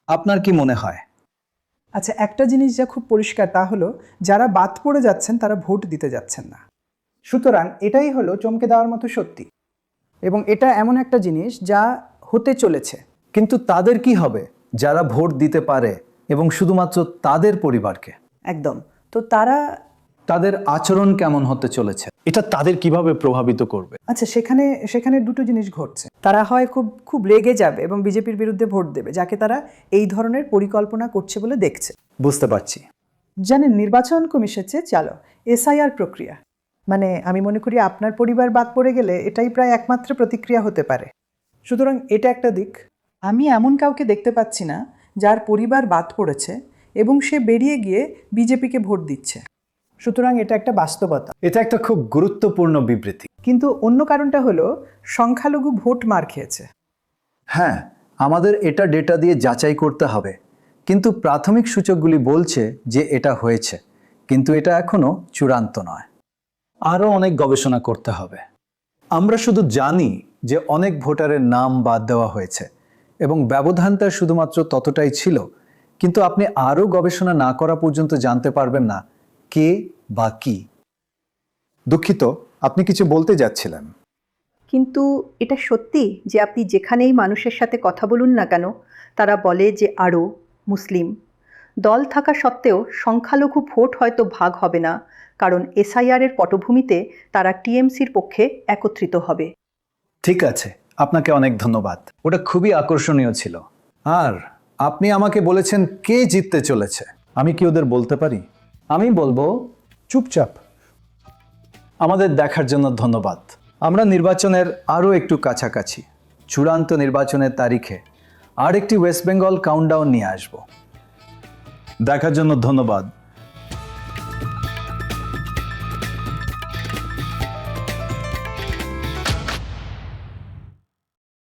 আপনার কি মনে হয়? আচ্ছা, একটা জিনিস যা খুব পরিষ্কার তা হলো যারা বাদ পড়ে যাচ্ছেন তারা ভোট দিতে যাচ্ছেন না। সুতরাং এটাই হলো চমকে দেওয়ার মতো সত্যি, এবং এটা এমন একটা জিনিস যা হতে চলেছে। কিন্তু তাদের কি হবে যারা ভোট দিতে পারে, এবং শুধুমাত্র তাদের পরিবারকে? একদম। তো তাদের আচরণ কেমন হতে চলেছে, এটা তাদের কিভাবে প্রভাবিত করবে? আচ্ছা, সেখানে দুটো জিনিস ঘটছে। তারা হয় খুব রেগে যাবে এবং বিজেপির বিরুদ্ধে ভোট দেবে, যাকে তারা এই ধরনের পরিকল্পনা করছে বলে দেখছে। বুঝতে পারছি। জানেন, নির্বাচন কমিশনে চলো এসআইআর প্রক্রিয়া, মানে আমি মনে করি আপনার পরিবার বাদ পড়ে গেলে এটাই প্রায় একমাত্র প্রতিক্রিয়া হতে পারে। সুতরাং এটা একটা দিক। আমি এমন কাউকে দেখতে পাচ্ছি না যার পরিবার বাদ পড়েছে এবং সে বেরিয়ে গিয়ে বিজেপিকে ভোট দিচ্ছে। সুতরাং এটা একটা বাস্তবতা। এটা একটা খুব গুরুত্বপূর্ণ বিবৃতি। কিন্তু অন্য কারণটা হলো সংখ্যালঘু ভোট মার খেয়েছে। হ্যাঁ, আমাদের এটা ডেটা দিয়ে যাচাই করতে হবে, কিন্তু প্রাথমিক সূচকগুলি বলছে যে এটা হয়েছে, কিন্তু এটা এখনো চূড়ান্ত নয়। আরও অনেক গবেষণা করতে হবে। আমরা শুধু জানি যে অনেক ভোটারের নাম বাদ দেওয়া হয়েছে এবং ব্যবধানটা শুধুমাত্র ততটাই ছিল, কিন্তু আপনি আরও গবেষণা না করা পর্যন্ত জানতে পারবেন না কে বা কি। দুঃখিত, আপনি কিছু বলতে যাচ্ছিলেন। কিন্তু এটা সত্যি যে আপনি যেখানেই মানুষের সাথে কথা বলুন না কেন, তারা বলে যে আরও মুসলিম দল থাকা সত্ত্বেও সংখ্যালঘু ভোট হয়তো ভাগ হবে না, কারণ এসআইআরের পটভূমিতে তারা টিএমসির পক্ষে একত্রিত হবে। ঠিক আছে, আপনাকে অনেক ধন্যবাদ, ওটা খুবই আকর্ষণীয় ছিল। আর আপনি আমাকে বলেছেন কে জিততে চলেছে, আমি কি ওদের বলতে পারি? আমি বলবো চুপচাপ। আমাদের দেখার জন্য ধন্যবাদ। আমরা নির্বাচনের আরও একটু কাছাকাছি, চূড়ান্ত নির্বাচনের তারিখে আর একটি ওয়েস্ট বেঙ্গল কাউন্টডাউন নিয়ে আসব। দেখার জন্য ধন্যবাদ।